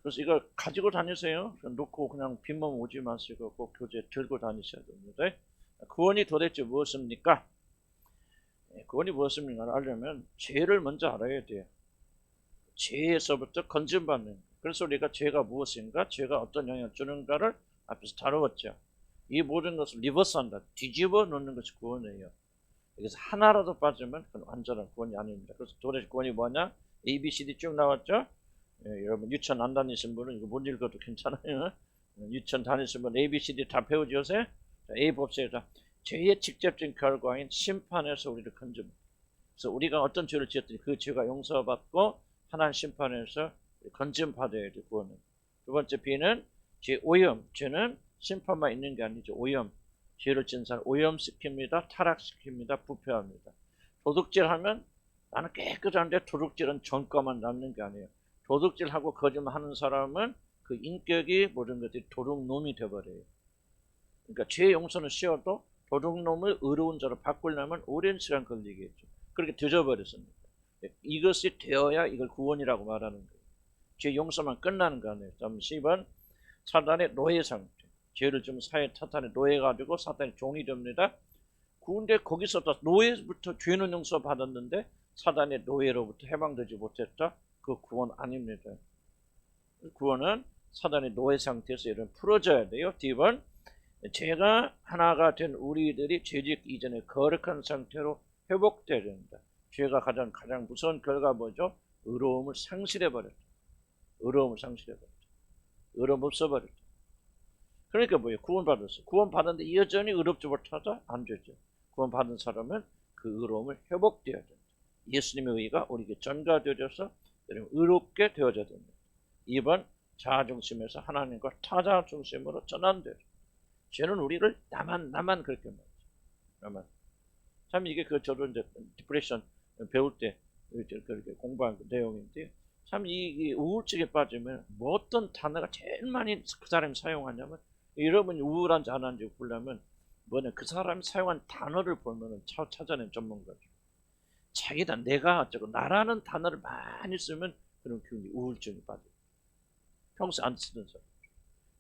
그래서 이걸 가지고 다니세요. 놓고 그냥 빈몸 오지 마시고 꼭 교재 들고 다니셔야 됩니다. 구원이 도대체 무엇입니까? 구원이 무엇입니까? 알려면 죄를 먼저 알아야 돼요. 죄에서부터 건진받는 거예요. 그래서 우리가 죄가 무엇인가, 죄가 어떤 영향을 주는가를 앞에서 다루었죠. 이 모든 것을 리버스한다, 뒤집어 놓는 것이 구원이에요. 여기서 하나라도 빠지면 그건 완전한 구원이 아닙니다. 그래서 도대체 구원이 뭐냐? A, B, C, D 쭉 나왔죠? 여러분 유치원 안 다니신 분은 이거 못 읽어도 괜찮아요. 유치원 다니신 분 A, B, C, D 다 배우지 요새? A 봅시다. 죄의 직접적인 결과인 심판에서 우리를 건집니다. 그래서 우리가 어떤 죄를 지었더니 그 죄가 용서받고 하나님 심판에서 건짐받아야 돼, 구원은. 두 번째 B는 죄 오염. 죄는 심판만 있는 게 아니죠. 오염. 죄를 지은 사람 오염시킵니다. 타락시킵니다. 부패합니다. 도둑질하면 나는 깨끗한데 도둑질은 전과만 남는 게 아니에요. 도둑질하고 거짓말하는 사람은 그 인격이 모든 것들이 도둑놈이 되어버려요. 그러니까 죄 용서는 쉬워도 도둑놈을 의로운 자로 바꾸려면 오랜 시간 걸리겠죠. 그렇게 뒤져버렸습니다. 이것이 되어야 이걸 구원이라고 말하는 거예요. 죄 용서만 끝나는 거 아니에요. 10번 사단의 노예 상태. 죄를 좀 사회 사탄의 노예가지고 사탄의 종이 됩니다. 그런데 거기서 노예부터 죄는 용서받았는데 사단의 노예로부터 해방되지 못했다. 그 구원 아닙니다. 구원은 사단의 노예 상태에서 이런 풀어져야 돼요. D번 죄가 하나가 된 우리들이 죄짓 이전에 거룩한 상태로 회복돼야 된다. 죄가 가장 무서운 결과 뭐죠? 의로움을 상실해버렸다. 의로움을 상실해버렸다. 의로움 없어버렸다. 그러니까 뭐예요? 구원받았어. 구원받았는데 여전히 의롭지 못하다? 안 되죠. 구원받은 사람은 그 의로움을 회복되어야 된다. 예수님의 의가 우리에게 전가되어져서 의롭게 되어져야 됩니다. 2번 자아중심에서 하나님과 타자중심으로 전환돼요. 죄는 우리를 나만 그렇게 말이죠. 나만. 참 이게 저도 이제 디프레션 배울 때 그렇게 공부한 그 내용인데 참 이 우울증에 빠지면 뭐 어떤 단어가 제일 많이 그 사람이 사용하냐면 여러분이 우울한지 안 한지 보려면 뭐냐 그 사람이 사용한 단어를 보면은 찾아낸 전문가죠. 자기다 내가 어쩌고 나라는 단어를 많이 쓰면 그런 기운이 우울증이 빠져요. 평소에 안 쓰던 사람.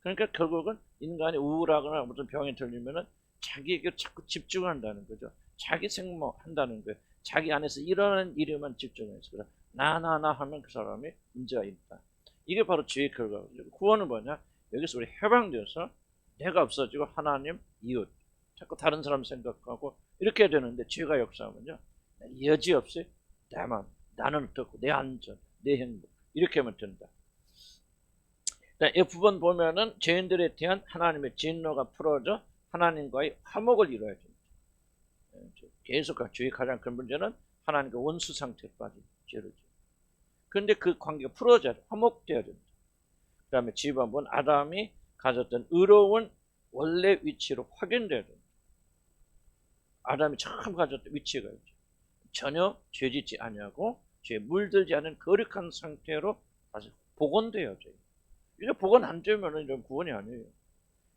그러니까 결국은 인간이 우울하거나 무슨 병에 들리면은 자기에게 자꾸 집중한다는 거죠. 자기 생각한다는 거예요. 자기 안에서 일어나는 일에만 집중해서 그래. 나 하면 그 사람이 문제가 있다. 이게 바로 죄의 결과거든요. 구원은 뭐냐? 여기서 우리 해방되어서 내가 없어지고 하나님, 이웃, 자꾸 다른 사람 생각하고 이렇게 되는데 죄가 역사하면요. 여지없이 나는 어떻고 내 안전, 내 행복 이렇게 하면 된다. F번 보면은 죄인들에 대한 하나님의 진노가 풀어져 하나님과의 화목을 이루어야 됩니다. 계속 죄의 가장 큰 문제는 하나님과 원수 상태에 빠진 죄를. 그런데 그 관계가 풀어져야 돼. 화목되어야 됩니다. 그 다음에 G번 아담이 가졌던 의로운 원래 위치로 확인돼야 됩니다. 아담이 처음 가졌던 위치가 있죠. 전혀 죄짓지 아니하고 죄에 물들지 않은 거룩한 상태로 다시 복원되어져요. 이게 복원 안 되면 이런 구원이 아니에요.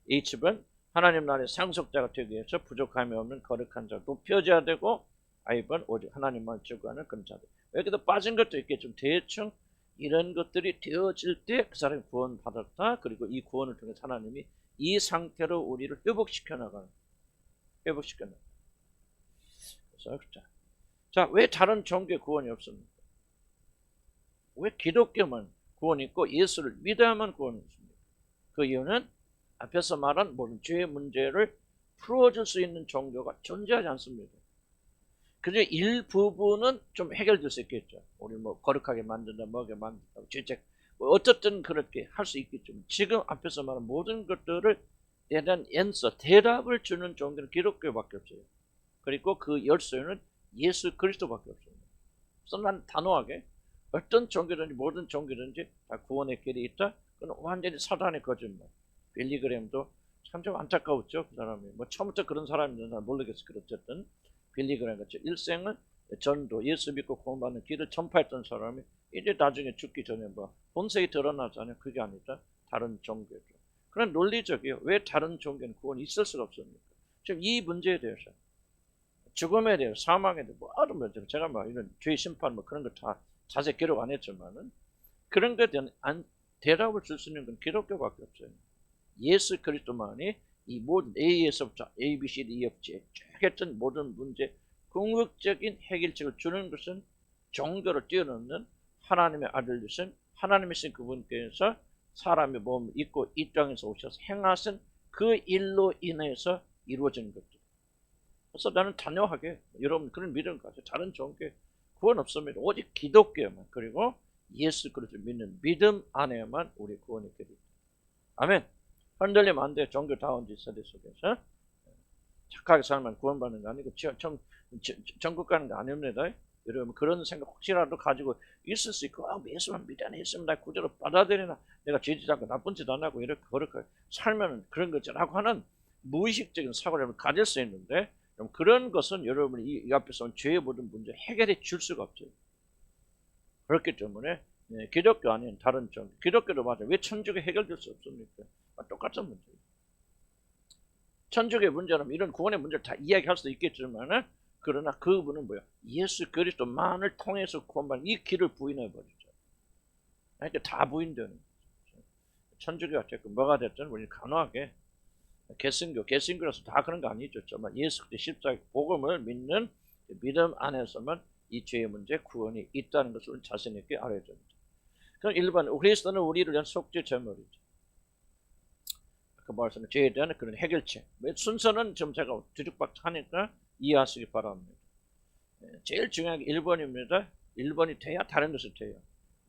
H번 하나님 나라의 상속자가 되기 위해서 부족함이 없는 거룩한 자 높여져야 되고 I번 오직 하나님만 추구하는 그런 자들. 여기도 빠진 것도 있겠지만 대충 이런 것들이 되어질 때 그 사람이 구원받았다. 그리고 이 구원을 통해 하나님이 이 상태로 우리를 회복시켜 나가는. 그래서 자, 왜 다른 종교에 구원이 없습니까? 왜 기독교만 구원이 있고 예수를 믿어야만 구원이 있습니까? 그 이유는 앞에서 말한 모든 죄의 문제를 풀어줄 수 있는 종교가 존재하지 않습니다. 그중에 일부분은 좀 해결될 수 있겠죠. 우리 뭐 거룩하게 만든다, 먹게 만든다, 죄책 뭐 어쨌든 그렇게 할 수 있겠지만 지금 앞에서 말한 모든 것들을 대한 대답을 주는 종교는 기독교밖에 없어요. 그리고 그 열쇠는 예수 그리스도밖에 없습니다. 그래서 난 단호하게 어떤 종교든지 모든 종교든지 다 구원의 길이 있다. 그건 완전히 사단의 거짓말. 빌리그램도 참 좀 안타까웠죠. 그 사람이 뭐 처음부터 그런 사람인지 모르겠어. 어쨌든 빌리그램 같이 일생은 전도 예수 믿고 구원받는 길을 전파했던 사람이 이제 나중에 죽기 전에 뭐 본색이 드러나잖아요. 그게 아니라 다른 종교죠. 그런 논리적이에요. 왜 다른 종교는 구원이 있을 수가 없습니까? 지금 이 문제에 대해서 죽음에 대해서 사망에 대해서 뭐 아름다워 제가 이런 죄 심판 뭐 그런 거 다 자세히 기록 안 했지만은 그런 것에 대한 대답을 줄 수 있는 건 기독교밖에 없어요. 예수 그리스도만이 이 모든 A에서부터 A, B, C, D, E, F, G 쭉 했던 모든 문제 궁극적인 해결책을 주는 것은 종교를 뛰어넘는 하나님의 아들이신 하나님이신 그분께서 사람의 몸을 입고 이 땅에서 오셔서 행하신 그 일로 인해서 이루어진 것들. 그래서 나는 단호하게 여러분 그런 믿음 가지고 다른 종교 구원 없습니다. 오직 기독교만 그리고 예수 그리스도 믿는 믿음 안에만 우리 구원이 있게 됩니다. 아멘. 흔들리면 안 돼. 종교다운 세대 속에서 착하게 살면 구원받는 거 아니고 전국 가는 거 아닙니다. 여러분 그런 생각 혹시라도 가지고 있을 수 있고 예수만 믿으니 했습니다. 구제로 받아들이나 내가 죄짓지 않고 나쁜 짓 안 하고 이렇게 그렇게 살면 그런 거지라고 하는 무의식적인 사고를 가질 수 있는데 그런 것은 여러분이 이 앞에서 죄의 모든 문제 해결해 줄 수가 없죠. 그렇기 때문에 기독교 아닌 다른 종교 기독교도 맞아요. 왜 천주교 해결될 수 없습니까? 똑같은 문제예요. 천주교의 문제는 이런 구원의 문제를 다 이야기할 수도 있겠지만 그러나 그분은 뭐야? 예수 그리스도만을 통해서 구원받는 이 길을 부인해버리죠. 그러니까 다 부인되는 거죠. 천주교가 됐건 뭐가 됐든 우리는 간호하게 개신교라서 다 그런 거 아니죠. 정말 예수 그리스도 십자가 복음을 믿는 믿음 안에서만 이 죄의 문제 구원이 있다는 것을 자신 있게 알아야 됩니다. 그럼 1번 그리스도는 우리를 위한 속죄 제물이죠. 그 말씀은 죄에 대한 그런 해결책. 순서는 좀 제가 뒤죽박죽하니까 이해하시기 바랍니다. 제일 중요한 게 1번입니다. 1번이 돼야 다른 것이 돼요.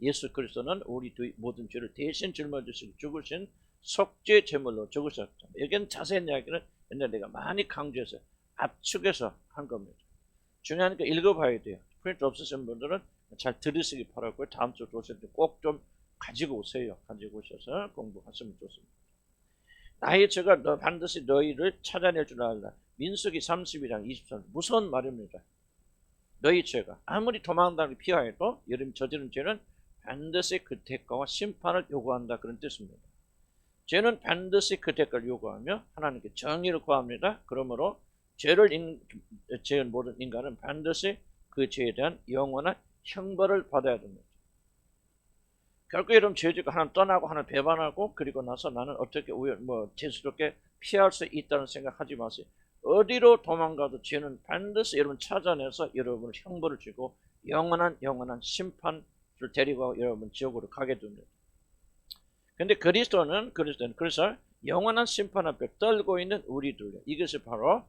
예수 그리스도는 우리 모든 죄를 대신 짊어지시고 죽으신 속죄 제물로 죽으셨다. 여기는 자세한 이야기는 옛날에 내가 많이 강조해서 압축해서 한 겁니다. 중요한 거 읽어봐야 돼요. 프린트 없으신 분들은 잘 들으시기 바라고요. 다음 주 오실 때 꼭 좀 가지고 오세요. 가지고 오셔서 공부하시면 좋습니다. 나의 죄가 반드시 너희를 찾아낼 줄 알라. 민수기 32장 23절 무서운 말입니다. 너희 죄가 아무리 도망다니고 피하여도 여러분 저지른 죄는 반드시 그 대가와 심판을 요구한다 그런 뜻입니다. 죄는 반드시 그 대가를 요구하며 하나님께 정의를 구합니다. 그러므로 죄를 지은 모든 인간은 반드시 그 죄에 대한 영원한 형벌을 받아야 됩니다. 결국 여러분 죄지고 하나님 떠나고 하나님 배반하고 그리고 나서 나는 어떻게 재수롭게 피할 수 있다는 생각하지 마세요. 어디로 도망가도 죄는 반드시 여러분 찾아내서 여러분을 형벌을 주고 영원한 심판을 데리고 여러분 지옥으로 가게 됩니다. 근데 그리스도는 그래서 영원한 심판 앞에 떨고 있는 우리들 이것이 바로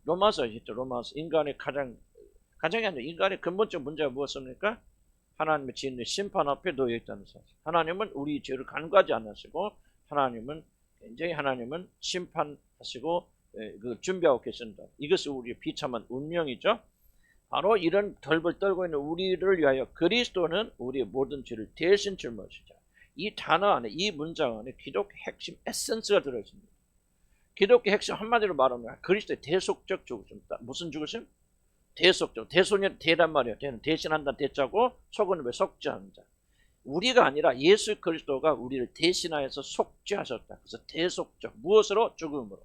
로마서 인간의 가장이 아니라 인간의 근본적 문제가 무엇입니까? 하나님의 진리 심판 앞에 놓여 있다는 사실. 하나님은 우리 죄를 간과하지 않으시고 하나님은 심판하시고 그 준비하고 계신다. 이것이 우리의 비참한 운명이죠. 바로 이런 덜벌 떨고 있는 우리를 위하여 그리스도는 우리의 모든 죄를 대신 짊어지자. 이 단어 안에 이 문장 안에 기독교 핵심 에센스가 들어있습니다. 기독교 핵심 한마디로 말하면 그리스도의 대속적 죽으심. 무슨 죽으심? 대속적. 대속이 대란 말이에요. 대는 대신한다 대자고 속은 왜 속죄하는 자. 우리가 아니라 예수 그리스도가 우리를 대신하여서 속죄하셨다. 그래서 대속적. 무엇으로? 죽음으로.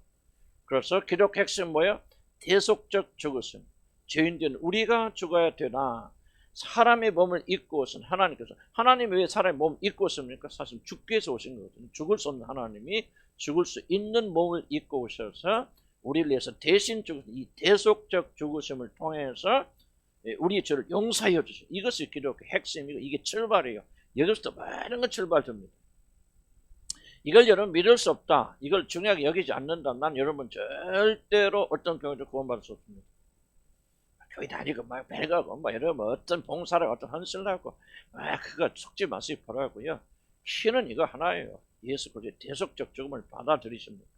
그래서 기독교 핵심 뭐예요? 대속적 죽으심. 죄인된 우리가 죽어야 되나? 사람의 몸을 입고 오신 하나님께서. 하나님이 왜 사람의 몸을 입고 오십니까? 사실 죽기 위해서 오신 거거든요. 죽을 수 없는 하나님이 죽을 수 있는 몸을 입고 오셔서 우리를 위해서 대신 죽으신 이 대속적 죽으심을 통해서 우리의 죄를 용서하여 주신 이것이 기독교 핵심이고 이게 출발이에요. 여기서부터 많은 건 출발됩니다. 이걸 여러분 믿을 수 없다. 이걸 중요하게 여기지 않는다. 난 여러분 절대로 어떤 경우도 구원받을 수 없습니다. 교회 다니고 막 배가고 여러분 어떤 봉사를 어떤 헌신을 하고 그거 속지 마시기 바라고요. 신은 이거 하나예요. 예수 그리스도의 대속적 죽음을 받아들이십니까?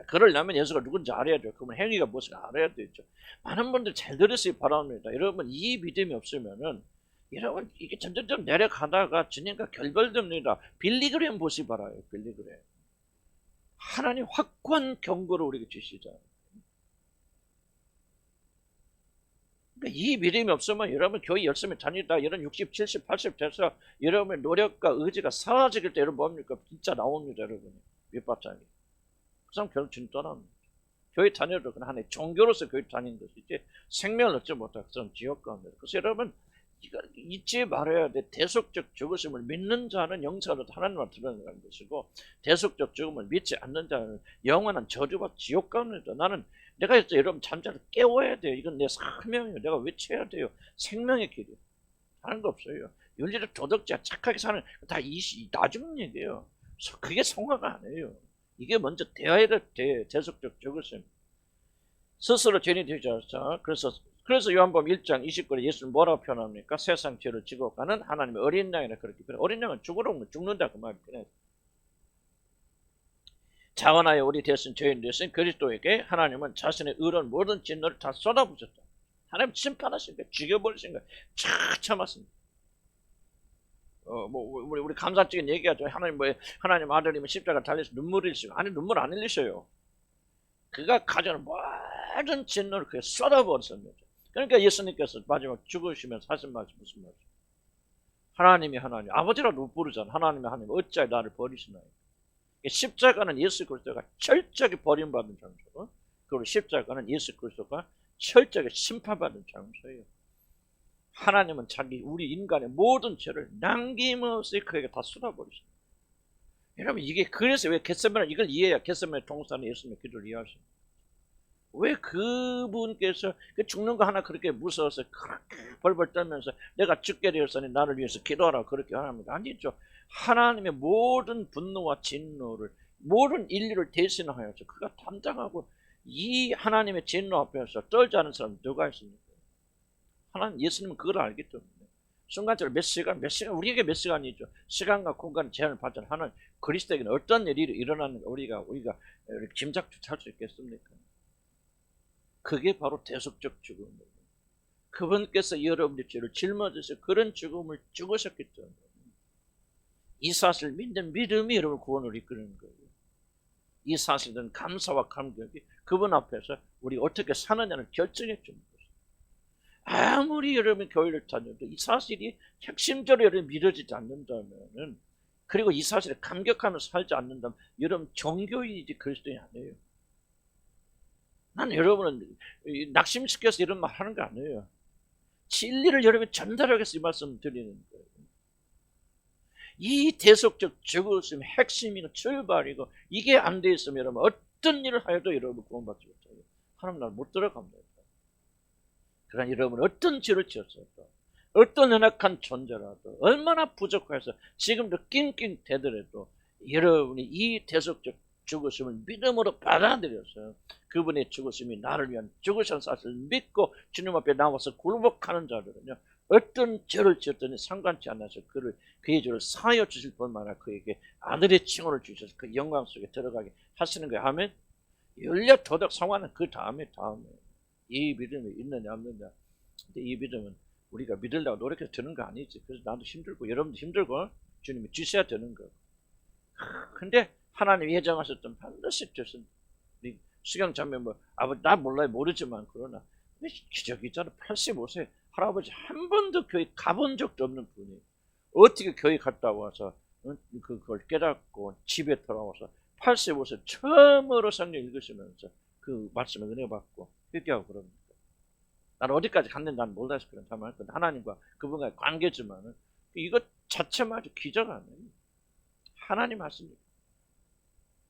그러려면 예수가 누군지 알아야 돼요. 그러면 행위가 무엇인지 알아야 되죠. 많은 분들 잘 들으시기 바랍니다. 여러분 이 믿음이 없으면은 여러분 이게 점점 내려가다가 주님과 결별됩니다. 빌리그램 보시 바라요. 빌리그램. 하나님 확고한 경고를 우리에게 주시잖아요. 그러니까 이 믿음이 없으면 여러분 교회 열심히 다니다 여러분 60, 70, 80 돼서 여러분의 노력과 의지가 사라지길 때 여러분 뭡니까? 진짜 나옵니다. 여러분이 밑바탕이. 그 사람 결국 진 떠납니다. 교회 다녀도 그냥 하나의 종교로서 교회 다니는 것이지 생명을 얻지 못하고 그 사람 지옥 가입니다. 그래서 여러분 이거 잊지 말아야 돼. 대속적 죽으심을 믿는 자는 영생으로 하나님과 드러나는 것이고, 대속적 죽음을 믿지 않는 자는 영원한 저주와 지옥 가운데다. 나는 내가 했죠. 여러분 잠자를 깨워야 돼요. 이건 내 사명이에요. 내가 외쳐야 돼요. 생명의 길이에요. 다른 거 없어요. 윤리적 도덕자 착하게 사는 다 나중 얘기예요. 그게 성화가 아니에요. 이게 먼저 되어야 돼. 대속적 죽으심. 스스로 죄인이 되지 않았어. 그래서 요한복음 1장 20절에 예수는 뭐라고 표현합니까? 세상 죄를 지고 가는 하나님의 어린 양이라 그렇게 표현해요. 어린 양은 죽는다 그 말이에요. 자원하여 우리 대신 죄인 되신 그리스도에게 하나님은 자신의 의로운 모든 진노를 다 쏟아부었다. 하나님 심판하시니까 죽여버리신 거예요. 쫙 참았습니다. 우리 감사적인 얘기하죠. 하나님 아들이면 십자가 달려서 눈물 흘리시고, 아니 눈물 안 흘리셔요. 그가 가져온 모든 진노를 그에 쏟아버렸습니다. 그러니까 예수님께서 마지막 죽으시면서 하신 말씀 무슨 말이죠? 하나님이 하나님, 아버지라도 못 부르잖아. 하나님 어찌하여 나를 버리시나요? 십자가는 예수 그리스도가 철저하게 버림받은 장소고, 그리고 십자가는 예수 그리스도가 철저하게 심판받은 장소예요. 하나님은 우리 인간의 모든 죄를 남김없이 그에게 다 쏟아버리십니다. 여러분 이게 그래서 왜 겟세마네 이걸 이해해야 겟세마네 동산에 예수님의 기도를 이해하십니다. 왜 그분께서 죽는 거 하나 그렇게 무서워서 그렇게 벌벌 떨면서 내가 죽게 되었으니 나를 위해서 기도하라 그렇게 합니다. 아니죠. 하나님의 모든 분노와 진노를 모든 인류를 대신하여서 그가 담당하고, 이 하나님의 진노 앞에서 떨지 않은 사람 누가 있습니까? 하나님 예수님은 그걸 알기 때문에 순간적으로 몇 시간 우리에게 몇 시간이죠. 시간과 공간의 제한을 받지 않는 하나님 그리스도에게는 어떤 일이 일어나는가 우리가 짐작조차 할 수 있겠습니까? 그게 바로 대속적 죽음이에요. 그분께서 여러분의 죄를 짊어지셔서 그런 죽음을 죽으셨기 때문에 이 사실을 믿는 믿음이 여러분 구원을 이끄는 거예요. 이 사실은 감사와 감격이 그분 앞에서 우리 어떻게 사느냐를 결정해 주는 거예요. 아무리 여러분 교회를 다녀도 이 사실이 핵심적으로 여러분 믿어지지 않는다면은, 그리고 이 사실에 감격하면서 살지 않는다면 여러분 종교인이지 그리스도인이 아니에요. 난 여러분은 낙심시켜서 이런 말 하는 거 아니에요. 진리를 여러분이 전달하기 위해서 이 말씀 드리는 거예요. 이 대속적 죽으심의 핵심이고 출발이고, 이게 안 돼 있으면 여러분 어떤 일을 하여도 여러분 구원받지 못해요. 하나님 나라 못 들어갑니다. 그러나 여러분 어떤 죄를 지었어도, 어떤 연약한 존재라도, 얼마나 부족해서 지금도 낑낑 대더라도 여러분이 이 대속적 죽으심을 믿음으로 받아들여서 그분의 죽으심이 나를 위한 죽으신 사실을 믿고 주님 앞에 나와서 굴복하는 자들은요, 어떤 죄를 지었더니 상관치 않아서 그의 죄를 사하여 주실 뿐만 아니라 그에게 아들의 칭호를 주셔서 그 영광 속에 들어가게 하시는 거예요. 아멘. 윤리 도덕 성화는 그 다음에 이 믿음이 있느냐 없느냐. 근데 이 믿음은 우리가 믿으려고 노력해서 되는 거 아니지. 그래서 나도 힘들고 여러분도 힘들고 주님이 주셔야 되는 거. 근데 하나님이 예정하셨던 반드시 되신 수경 자매 아버지 나 몰라요, 모르지만 그러나 기적이잖아. 85세 할아버지 한 번도 교회 가본 적도 없는 분이 어떻게 교회 갔다 와서 그걸 깨닫고 집에 돌아와서 85세 처음으로 성경 읽으시면서 그 말씀을 은혜 받고 회개하고 그럽니다. 나는 어디까지 갔는지 난 몰라서 그런 말 건데, 하나님과 그분과의 관계지만은 이것 자체마저 기적 아니에요. 하나님 하십니다.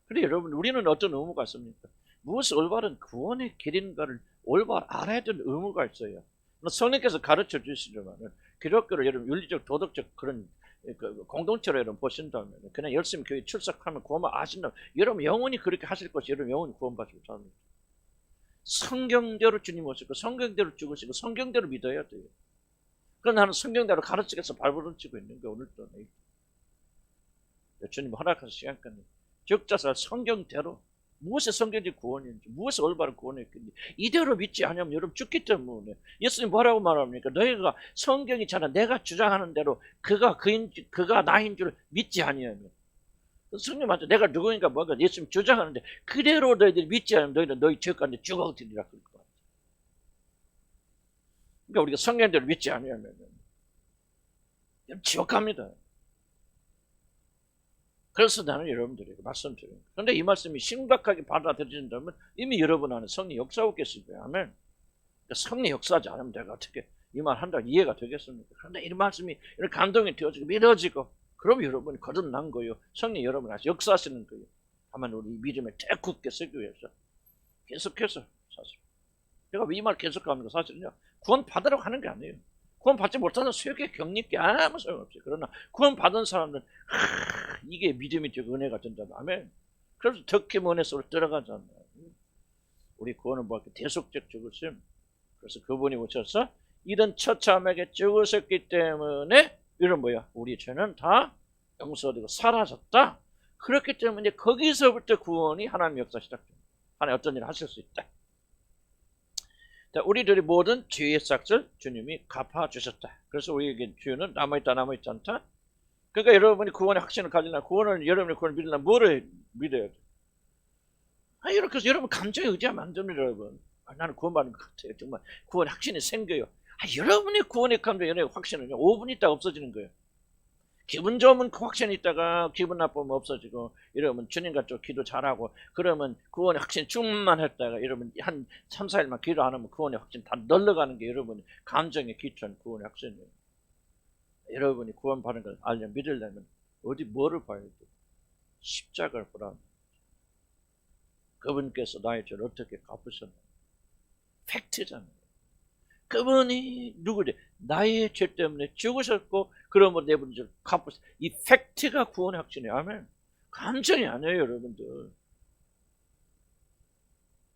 그런데 여러분 우리는 어떤 의무가 있습니까? 무엇이 올바른 구원의 길인가를 올바로 알아야 되는 의무가 있어요. 성령께서 가르쳐 주시지만은 기독교를 여러분 윤리적 도덕적 그런 공동체로 여러분 보신다면, 그냥 열심히 교회 출석하면 구원만 아신다면 여러분 영원히 그렇게 하실 것이 여러분 영원히 구원받지 못합니다. 성경대로 주님 오시고 성경대로 죽으시고 성경대로 믿어야 돼요. 그러나 나는 성경대로 가르치겠어 발버둥치고 있는 게 오늘도 주님 허락하신 시간까지 적자살 성경대로 무엇이 성경적 구원인지, 무엇이 올바른 구원인지 이대로 믿지 않으면 여러분 죽기 때문에. 예수님 뭐라고 말합니까? 너희가 성경이 잖아 내가 주장하는 대로 그가 나인 줄 믿지 아니하면. 성령한테 내가 누구인가 뭔가 예수님 주장하는데 그대로 너희들이 믿지 않으면 너희는 너희 죄 가운데 죽어들이라 그럴 거 같아요. 그러니까 우리가 성경대로 믿지 않으면 지옥 갑니다. 그래서 나는 여러분들에게 말씀드려요. 그런데 이 말씀이 심각하게 받아들여진다면 이미 여러분 안에 성령 역사하고 계실 거예요. 아멘. 성령 역사하지 않으면 내가 어떻게 이 말 한다고 이해가 되겠습니까? 그런데 이 말씀이 이런 감동이 되어지고 믿어지고 그럼 여러분이 거듭난 거예요. 성령 여러분 아시 역사하시는 거예요. 다만 우리 믿음을 더 굳게 쓰기 위해서 계속해서 사실 제가 왜 이 말 계속합니까? 사실은요 구원 받으라고 하는 게 아니에요. 구원 받지 못하는 수역의 격리께 아무 소용없어요. 그러나 구원 받은 사람들은 이게 믿음이 되고 은혜가 된다면 아멘. 그래서 더 큰 은혜 속으로 들어가잖아요. 우리 구원을 보았기 대속적 죽으심. 그래서 그분이 오셔서 이런 처참하게 죽으셨기 때문에 이런 뭐야? 우리 죄는 다 용서되고 사라졌다. 그렇기 때문에 거기서부터 구원이 하나님의 역사 시작됩니다. 하나님 어떤 일을 하실 수 있다. 자, 우리들이 모든 죄의 싹을 주님이 갚아주셨다. 그래서 우리에게 죄는 남아있다 남아있지 않다. 그러니까 여러분이 구원의 확신을 가지려면 구원을 여러분의 구원을 믿으려면 뭐를 믿어야 돼? 이렇게 해서 여러분 감정에 의지하면 안 됩니다. 여러분. 나는 구원받은 것 같아요. 정말 구원의 확신이 생겨요. 여러분의 구원의 감정, 여러분의 확신은 5분 있다가 없어지는 거예요. 기분 좋으면 그 확신이 있다가 기분 나쁘면 없어지고 이러면 주님과 좀 기도 잘하고 그러면 구원의 확신 충만했다가 이러면 한 3, 4일만 기도 안 하면 구원의 확신 다 널러가는 게 여러분의 감정에 기초한 구원의 확신이에요. 여러분이 구원받은 걸 알려면 믿으려면 어디 뭐를 봐야 돼? 십자가를 보라. 그분께서 나의 죄를 어떻게 갚으셨나? 팩트잖아요. 그분이 누구래? 나의 죄 때문에 죽으셨고 그러므로 내 분을 갚으셨. 이 팩트가 구원의 확신이에요. 아멘. 감정이 아니에요, 여러분들.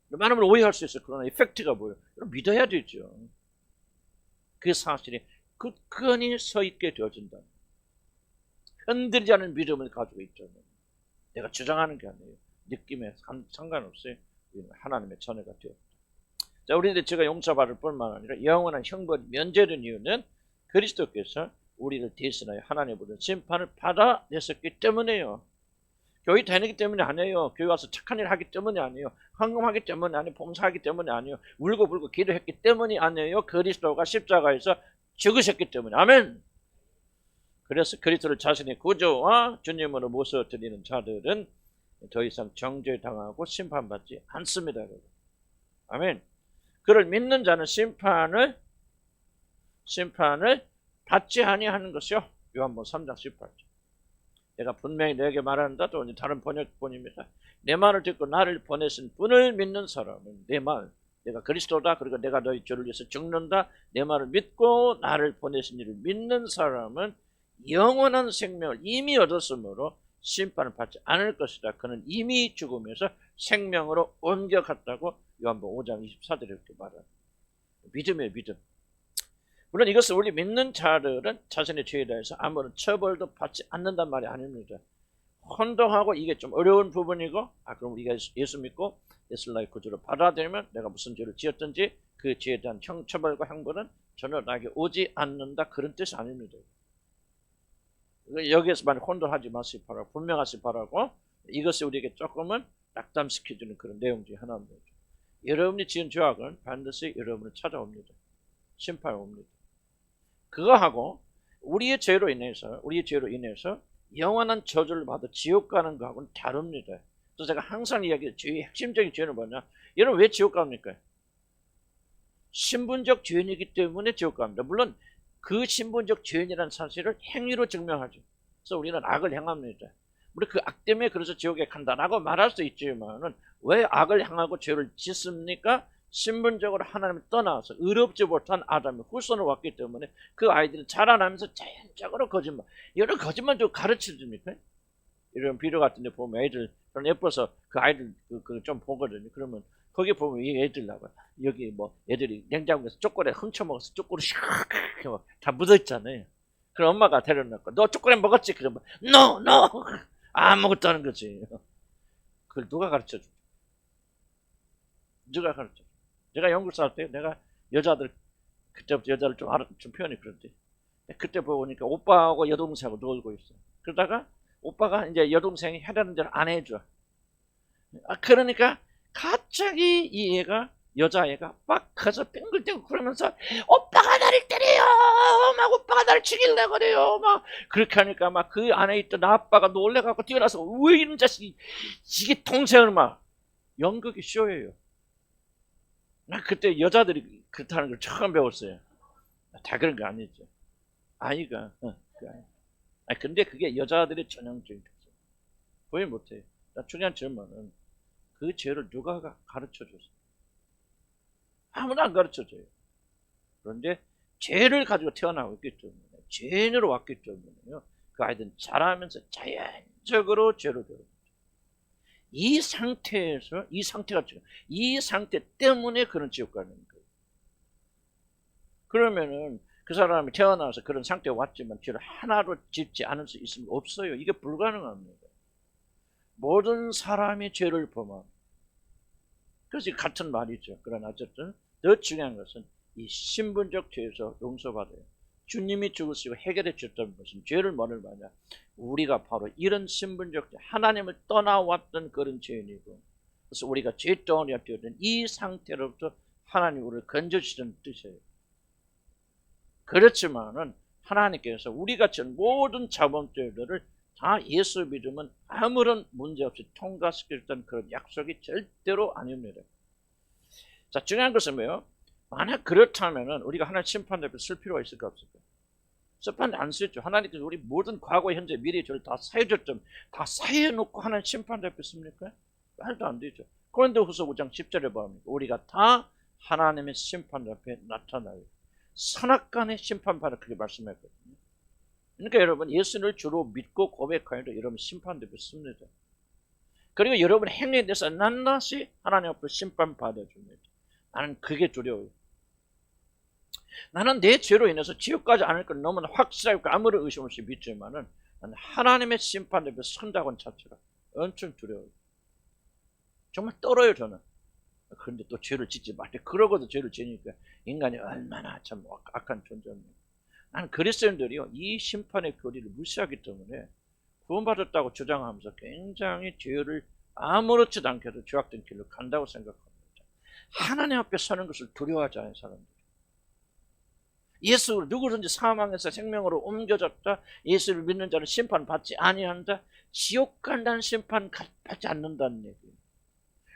많으면 오해할 수 있어요. 그러나 이 팩트가 뭐예요? 믿어야 되죠. 그 사실이 굳건히 서 있게 되어진다. 흔들리지 않은 믿음을 가지고 있죠. 내가 주장하는 게 아니에요. 느낌에 상관없어요. 하나님의 자녀가 되었다. 자, 우리들 제가 용서받을 뿐만 아니라 영원한 형벌이 면제된 이유는 그리스도께서 우리를 대신하여 하나님의 모든 심판을 받아냈었기 때문에요. 교회 다니기 때문에 아니에요. 교회 와서 착한 일 하기 때문에 아니에요. 헌금하기 때문에 아니에요. 봉사하기 때문에 아니에요. 울고불고 기도했기 때문이 아니에요. 그리스도가 십자가에서 죽으셨기 때문에. 아멘. 그래서 그리스도를 자신의 구주와 주님으로 모셔드리는 자들은 더 이상 정죄당하고 심판받지 않습니다. 여러분. 아멘. 그를 믿는 자는 심판을 받지 아니하는 것이요. 요한복음 3장 18절. 내가 분명히 너에게 말한다. 또 다른 번역본입니다. 내 말을 듣고 나를 보내신 분을 믿는 사람은 내 말, 내가 그리스도다. 그리고 내가 너희 죄를 위해서 죽는다. 내 말을 믿고 나를 보내신 이를 믿는 사람은 영원한 생명을 이미 얻었으므로 심판을 받지 않을 것이다. 그는 이미 죽으면서 생명으로 옮겨갔다고 요한복음 5장 24절에 이렇게 말합니다. 믿음이에요, 믿음. 물론 이것을 우리 믿는 자들은 자신의 죄에 대해서 아무런 처벌도 받지 않는단 말이 아닙니다. 혼동하고 이게 좀 어려운 부분이고 그럼 우리가 예수 믿고 예수를 나의 구주로 받아들이면 내가 무슨 죄를 지었든지 그 죄에 대한 처벌과 형벌은 전혀 나에게 오지 않는다. 그런 뜻이 아닙니다. 여기에서 많이 혼돈하지 마시기 바라고 분명하시 바라고 이것이 우리에게 조금은 낙담시켜주는 그런 내용 중에 하나입니다. 여러분이 지은 죄악은 반드시 여러분을 찾아옵니다. 심판이 옵니다. 그거하고 우리의 죄로 인해서 영원한 저주를 받아 지옥 가는 거하고는 다릅니다. 그래서 제가 항상 이야기해요. 죄의 핵심적인 죄는 뭐냐? 여러분 왜 지옥 갑니까? 신분적 죄인이기 때문에 지옥 갑니다. 물론 그 신분적 죄인이라는 사실을 행위로 증명하죠. 그래서 우리는 악을 행합니다. 우리 그 악 때문에 그래서 지옥에 간다라고 말할 수 있지만은 왜 악을 행하고 죄를 짓습니까? 신분적으로 하나님을 떠나서 의롭지 못한 아담의 후손으로 왔기 때문에 그 아이들은 자라나면서 자연적으로 거짓말, 이런 거짓말 좀 가르쳐 줍니까? 이런 비디오 같은 데 보면 애들 저는 예뻐서 그 아이들 좀 보거든요. 그러면 거기 보면 이 애들 나와. 여기 뭐 애들이 냉장고에서 초콜릿 훔쳐먹어서 초콜릿 다 묻어있잖아요. 그럼 엄마가 데려놓고 너 초콜릿 먹었지? 그러면 No! 아무것도 하는 거지. 그걸 누가 가르쳐줘? 누가 가르쳐줘? 제가 연극 살 때 내가 여자들 그때부터 여자를 좀 표현이 그런데 그때 보니까 오빠하고 여동생하고 놀고 있어. 그러다가 오빠가 이제 여동생이 해라는 대로 안 해줘. 그러니까 갑자기 이 애가 여자애가 막 가서 뱅글뱅글 그러면서 오빠가 나를 때려요 막 오빠가 나를 죽이려고 그래요 막 그렇게 하니까 막 그 안에 있던 아빠가 놀래갖고 뛰어나서 왜 이런 자식이 이게 동생을 막 연극이 쇼예요. 나 그때 여자들이 그렇다는 걸 처음 배웠어요. 다 그런 거 아니죠. 아이가 그 아이. 근데 그게 여자들의 전형적인 특성. 구분 못해요. 중요한 질문은 그 죄를 누가 가르쳐 줬어요? 아무도 안 가르쳐 줘요. 그런데 죄를 가지고 태어나고 있기 때문에, 죄인으로 왔기 때문에요, 그 아이들은 자라면서 자연적으로 죄로 되어요. 이 상태에서, 이 상태 때문에 그런 지옥 가는 거예요. 그러면은 그 사람이 태어나서 그런 상태에 왔지만 죄를 하나로 짓지 않을 수 있으면 없어요. 이게 불가능합니다. 모든 사람이 죄를 범합니다. 그래서 같은 말이죠. 그러나 어쨌든 더 중요한 것은 이 신분적 죄에서 용서받아요. 주님이 죽으시고 해결해 주셨던 것은 죄를 뭐를 말이냐, 우리가 바로 이런 신분적 죄, 하나님을 떠나왔던 그런 죄인이고, 그래서 우리가 죄덩어리가 되어든 이 상태로부터 하나님 우리를 건져주시는 뜻이에요. 그렇지만은 하나님께서 우리가 전 모든 자범죄들을 다 예수 믿으면 아무런 문제 없이 통과시켰던 그런 약속이 절대로 아닙니다. 자, 중요한 것은 뭐예요? 만약 그렇다면은 우리가 하나님 심판 앞에 쓸 필요가 있을까 없을까? 심판 안 쓰죠. 하나님께서 우리 모든 과거, 현재, 미래 죄를 다 사해줬죠. 다 사해놓고 하나님 심판 앞에 씁니까? 말도 안 되죠. 고린도후서 5장 10절에 보면 우리가 다 하나님의 심판 앞에 나타나요. 선악간의 심판받을 그렇게 말씀했거든요. 그러니까 여러분, 예수를 주로 믿고 고백하여도 여러분 심판 앞에 씁니다. 그리고 여러분 행위에 대해서 낱낱이 하나님 앞에 심판받아줍니다. 나는 그게 두려워요. 나는 내 죄로 인해서 지옥 가지 않을 걸 너무나 확실하고 아무런 의심 없이 믿지만은 나는 하나님의 심판 앞에 선다고는 자체가 엄청 두려워요. 정말 떨어요, 저는. 그런데 또 죄를 짓지 말때, 그러고도 죄를 지니까 인간이 얼마나 참 악한 존재입니까? 나는 그리스도인들이요, 이 심판의 교리를 무시하기 때문에 구원받았다고 주장하면서 굉장히 죄를 아무렇지도 않게도 죄악된 길로 간다고 생각합니다. 하나님 앞에 서는 것을 두려워하지 않은 사람들. 예수를 누구든지 사망에서 생명으로 옮겨졌다, 예수를 믿는 자는 심판받지 아니한다, 지옥 간다는 심판 받지 않는다는 얘기예요.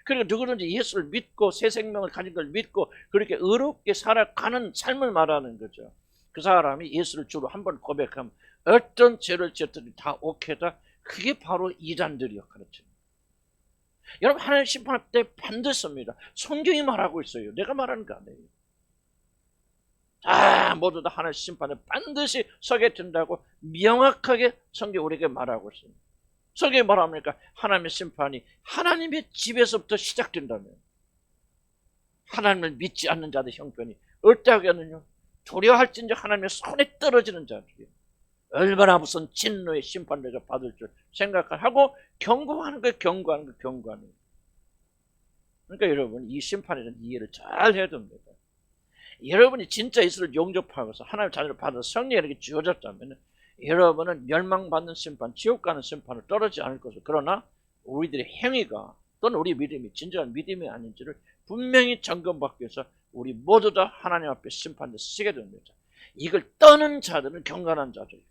그러니까 누구든지 예수를 믿고 새 생명을 가진 걸 믿고 그렇게 의롭게 살아가는 삶을 말하는 거죠. 그 사람이 예수를 주로 한번 고백하면 어떤 죄를 지었든지 다 오케다. 그게 바로 이단들이요, 가르쳐. 여러분, 하나님 심판할 때 반드시 섭니다. 성경이 말하고 있어요. 내가 말하는 거 아니에요. 다 모두 다 하나님 심판에 반드시 서게 된다고 명확하게 성경이 우리에게 말하고 있습니다. 성경이 말합니까? 하나님의 심판이 하나님의 집에서부터 시작된다면 하나님을 믿지 않는 자들의 형편이 어떻게 하느냐? 두려워할진즉 하나님의 손에 떨어지는 자들이 얼마나 무슨 진노의 심판을 받을 줄 생각하고 경고하는 거예요. 경고하는 거예요. 그러니까 여러분, 이 심판에 대한 이해를 잘 해야 됩니다. 여러분이 진짜 예수를 용접하고서 하나님의 자녀를 받아서 성령에게 주어졌다면 여러분은 멸망받는 심판, 지옥 가는 심판을 떨어지지 않을 것을, 그러나 우리들의 행위가 또는 우리 믿음이 진정한 믿음이 아닌지를 분명히 점검받기 위해서 우리 모두 다 하나님 앞에 심판에 서게 됩니다. 이걸 떠는 자들은 경건한 자들이에요.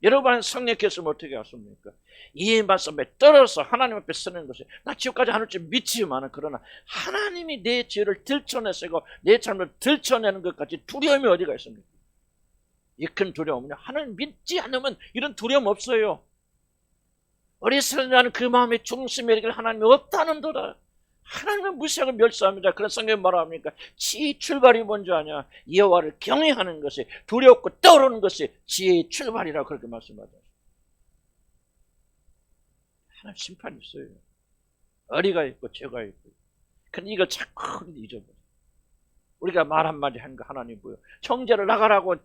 여러분, 성령께서 어떻게 하십니까? 이 말씀에 떨어서 하나님 앞에 서는 것이, 나 지옥까지 안 올 줄 믿지만, 그러나 하나님이 내 죄를 들춰내시고 내 삶을 들춰내는 것까지 두려움이 어디가 있습니까? 이 큰 두려움은요, 하나님 믿지 않으면 이런 두려움 없어요. 어리석은 그 마음의 중심에 이르기를 하나님이 없다는도다. 하나님은 무시하고 멸시합니다. 그런 성경이 말합니까? 지혜의 출발이 뭔지 아냐? 여호와를 경외하는 것이, 두렵고 떠오르는 것이 지혜의 출발이라고 그렇게 말씀하죠. 하나님 심판이 있어요. 어리가 있고 죄가 있고. 근데 이걸 자꾸 잊어버려요. 우리가 말 한마디 하는 거 하나님 뭐요? 형제를 나가라고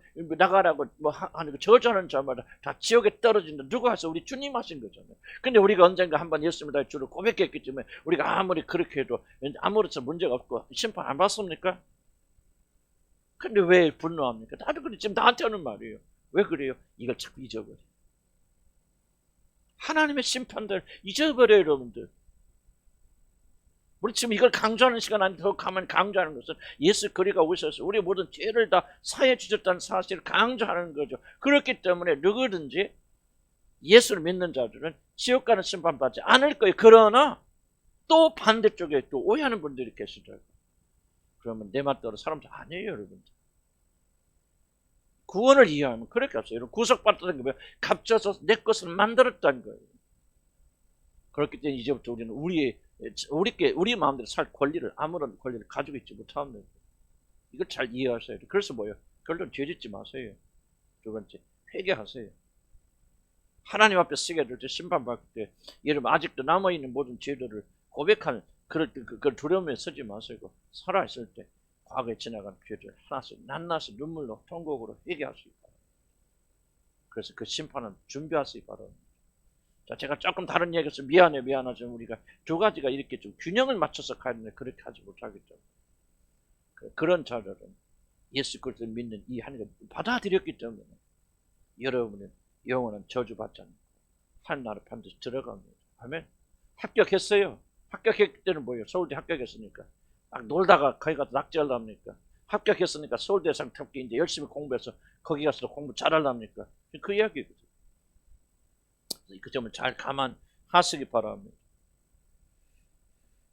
뭐 하는 거, 저주하는 자마다 다 지옥에 떨어진다. 누가 해서? 우리 주님 하신 거잖아요. 근데 우리가 언젠가 한번 예수님을 다 주로 고백했기 때문에 우리가 아무리 그렇게 해도 아무렇지 문제가 없고 심판 안 받습니까? 근데 왜 분노합니까? 나도 그래. 지금 나한테 하는 말이에요. 왜 그래요? 이걸 자꾸 잊어버려요. 하나님의 심판들 잊어버려요, 여러분들. 우리 지금 이걸 강조하는 시간 아닌데 더 가만 강조하는 것은 예수 그리스도가 오셔서 우리 모든 죄를 다 사해 주셨다는 사실을 강조하는 거죠. 그렇기 때문에 누구든지 예수를 믿는 자들은 지옥 가는 심판받지 않을 거예요. 그러나 또 반대쪽에 또 오해하는 분들이 계시더라고요. 그러면 내 말대로 사람들 아니에요, 여러분들. 구원을 이해하면 그렇게 없어요. 구속받았다는 게 뭐예요? 값져서 내 것을 만들었다는 거예요. 그렇기 때문에 이제부터 우리는 우리 마음대로 살 권리를, 아무런 권리를 가지고 있지 못합니다. 이걸 잘 이해하셔야 돼요. 그래서 뭐예요? 결론 죄짓지 마세요. 두 번째, 회개하세요. 하나님 앞에 서게 될 때, 심판받을 때, 여러분 아직도 남아있는 모든 죄들을 고백하는 그걸 두려움에 서지 마시고, 살아있을 때 과거에 지나간 죄들 하나씩 낱낱이 눈물로 통곡으로 회개하시기 바랍니다. 그래서 그 심판은 준비하시기 바랍니다. 자, 제가 조금 다른 얘기해서 미안하지만 우리가 두 가지가 이렇게 좀 균형을 맞춰서 가야 되는데 그렇게 하지 못하겠죠. 그런 자들은 예수 그리스도를 믿는 이 하나님을 받아들였기 때문에 여러분은 영원한 저주받지 않고 하늘 나라 반드시 들어갑니다. 아멘. 합격했어요. 합격했기 때는 뭐예요? 서울대 합격했으니까 막 놀다가 거기 가서 낙제하려합니까? 합격했으니까 서울대상 합격인데 열심히 공부해서 거기 가서 공부 잘하려합니까? 그 이야기거든요. 그 점을 잘 감안하시기 바랍니다.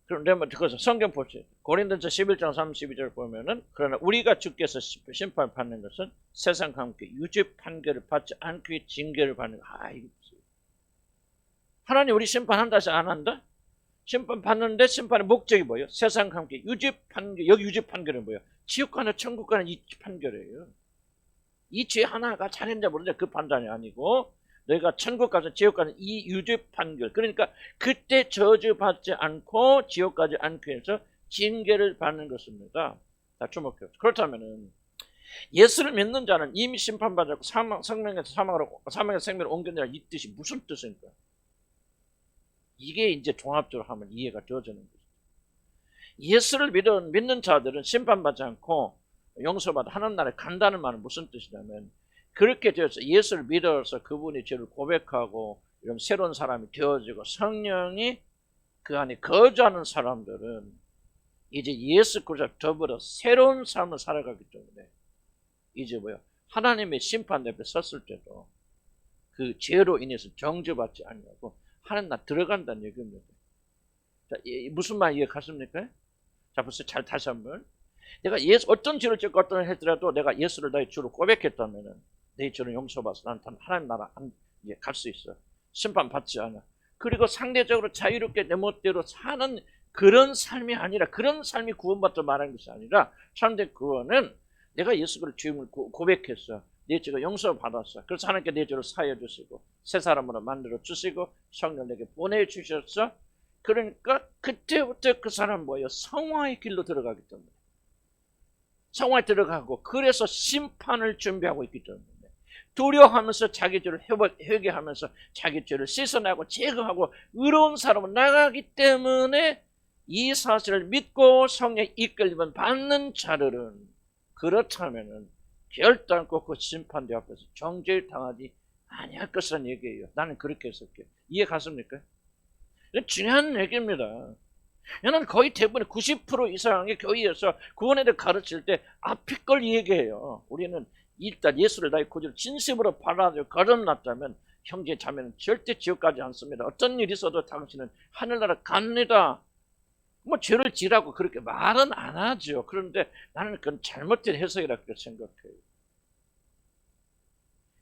그런데 그것은 성경 보세요. 고린도전서 11장 32절 보면은 그러나 우리가 주께서 심판받는 것은 세상과 함께 유죄 판결을 받지 않기 위해 징계를 받는 거. 이거 보세요. 하나님 우리 심판한다 해서 안 한다? 심판받는데 심판의 목적이 뭐예요? 세상과 함께 유죄 판결. 여기 유죄 판결은 뭐예요? 지옥 가나 천국 가나 이 판결이에요. 이 죄 하나가 잘했는지 모르는데 그 판단이 아니고 너희가 천국 가서 지옥 가는 이 유죄 판결. 그러니까 그때 저주받지 않고 지옥 가지 않기 위해서 징계를 받는 것입니다. 자, 주목해요. 그렇다면은 예수를 믿는 자는 이미 심판받았고 생명에서 생명을 옮겼느라 이 뜻이 무슨 뜻입니까? 이게 이제 종합적으로 하면 이해가 되어지는 거죠. 예수를 믿는 자들은 심판받지 않고 용서받아 하나님 나라에 간다는 말은 무슨 뜻이냐면 그렇게 되어서 예수를 믿어서 그분이 죄를 고백하고 이런 새로운 사람이 되어지고 성령이 그 안에 거주하는 사람들은 이제 예수 그리스도와 더불어 새로운 삶을 살아가기 때문에 이제 뭐야? 하나님의 심판 앞에 섰을 때도 그 죄로 인해서 정죄받지 아니하고 하나님 나라 들어간다는 얘기입니다. 자, 무슨 말 이해가십니까? 자, 벌써 잘 다시 한번. 내가 어떤 죄를 짓고 어떤 했더라도 내가 예수를 나의 주로 고백했다면은 내 죄를 용서받아서 난 하나님 나라 이제 갈 수 있어. 심판 받지 않아. 그리고 상대적으로 자유롭게 내 멋대로 사는 그런 삶이 아니라 그런 삶이 구원받다 말하는 것이 아니라 참된 구원은 내가 예수 그리스도를 주임을 고백했어. 내 죄가 용서받았어. 그래서 하나님께 내 죄를 사하여 주시고 새 사람으로 만들어 주시고 성령 내게 보내주셨어. 그러니까 그때부터 그 사람 뭐예요? 성화의 길로 들어가기 때문에 성화에 들어가고 그래서 심판을 준비하고 있기 때문에 두려워하면서 자기 죄를 회개하면서 자기 죄를 씻어내고 제거하고 의로운 사람으로 나가기 때문에 이 사실을 믿고 성령에 이끌림을 받는 자들은 그렇다면은 결단코 그 심판대 앞에서 정죄를 당하지 아니할 것이라는 얘기예요. 나는 그렇게 해석해요. 이해 가십니까? 중요한 얘기입니다. 저는 거의 대부분 90% 이상의 교회에서 구원에 대해 가르칠 때 앞에 걸 얘기해요. 우리는 일단 예수를 나의 구주로 진심으로 받아들여 거듭났다면 형제 자매는 절대 지옥 가지 않습니다. 어떤 일이 있어도 당신은 하늘나라 갑니다. 뭐 죄를 지라고 그렇게 말은 안 하죠. 그런데 나는 그건 잘못된 해석이라고 생각해요.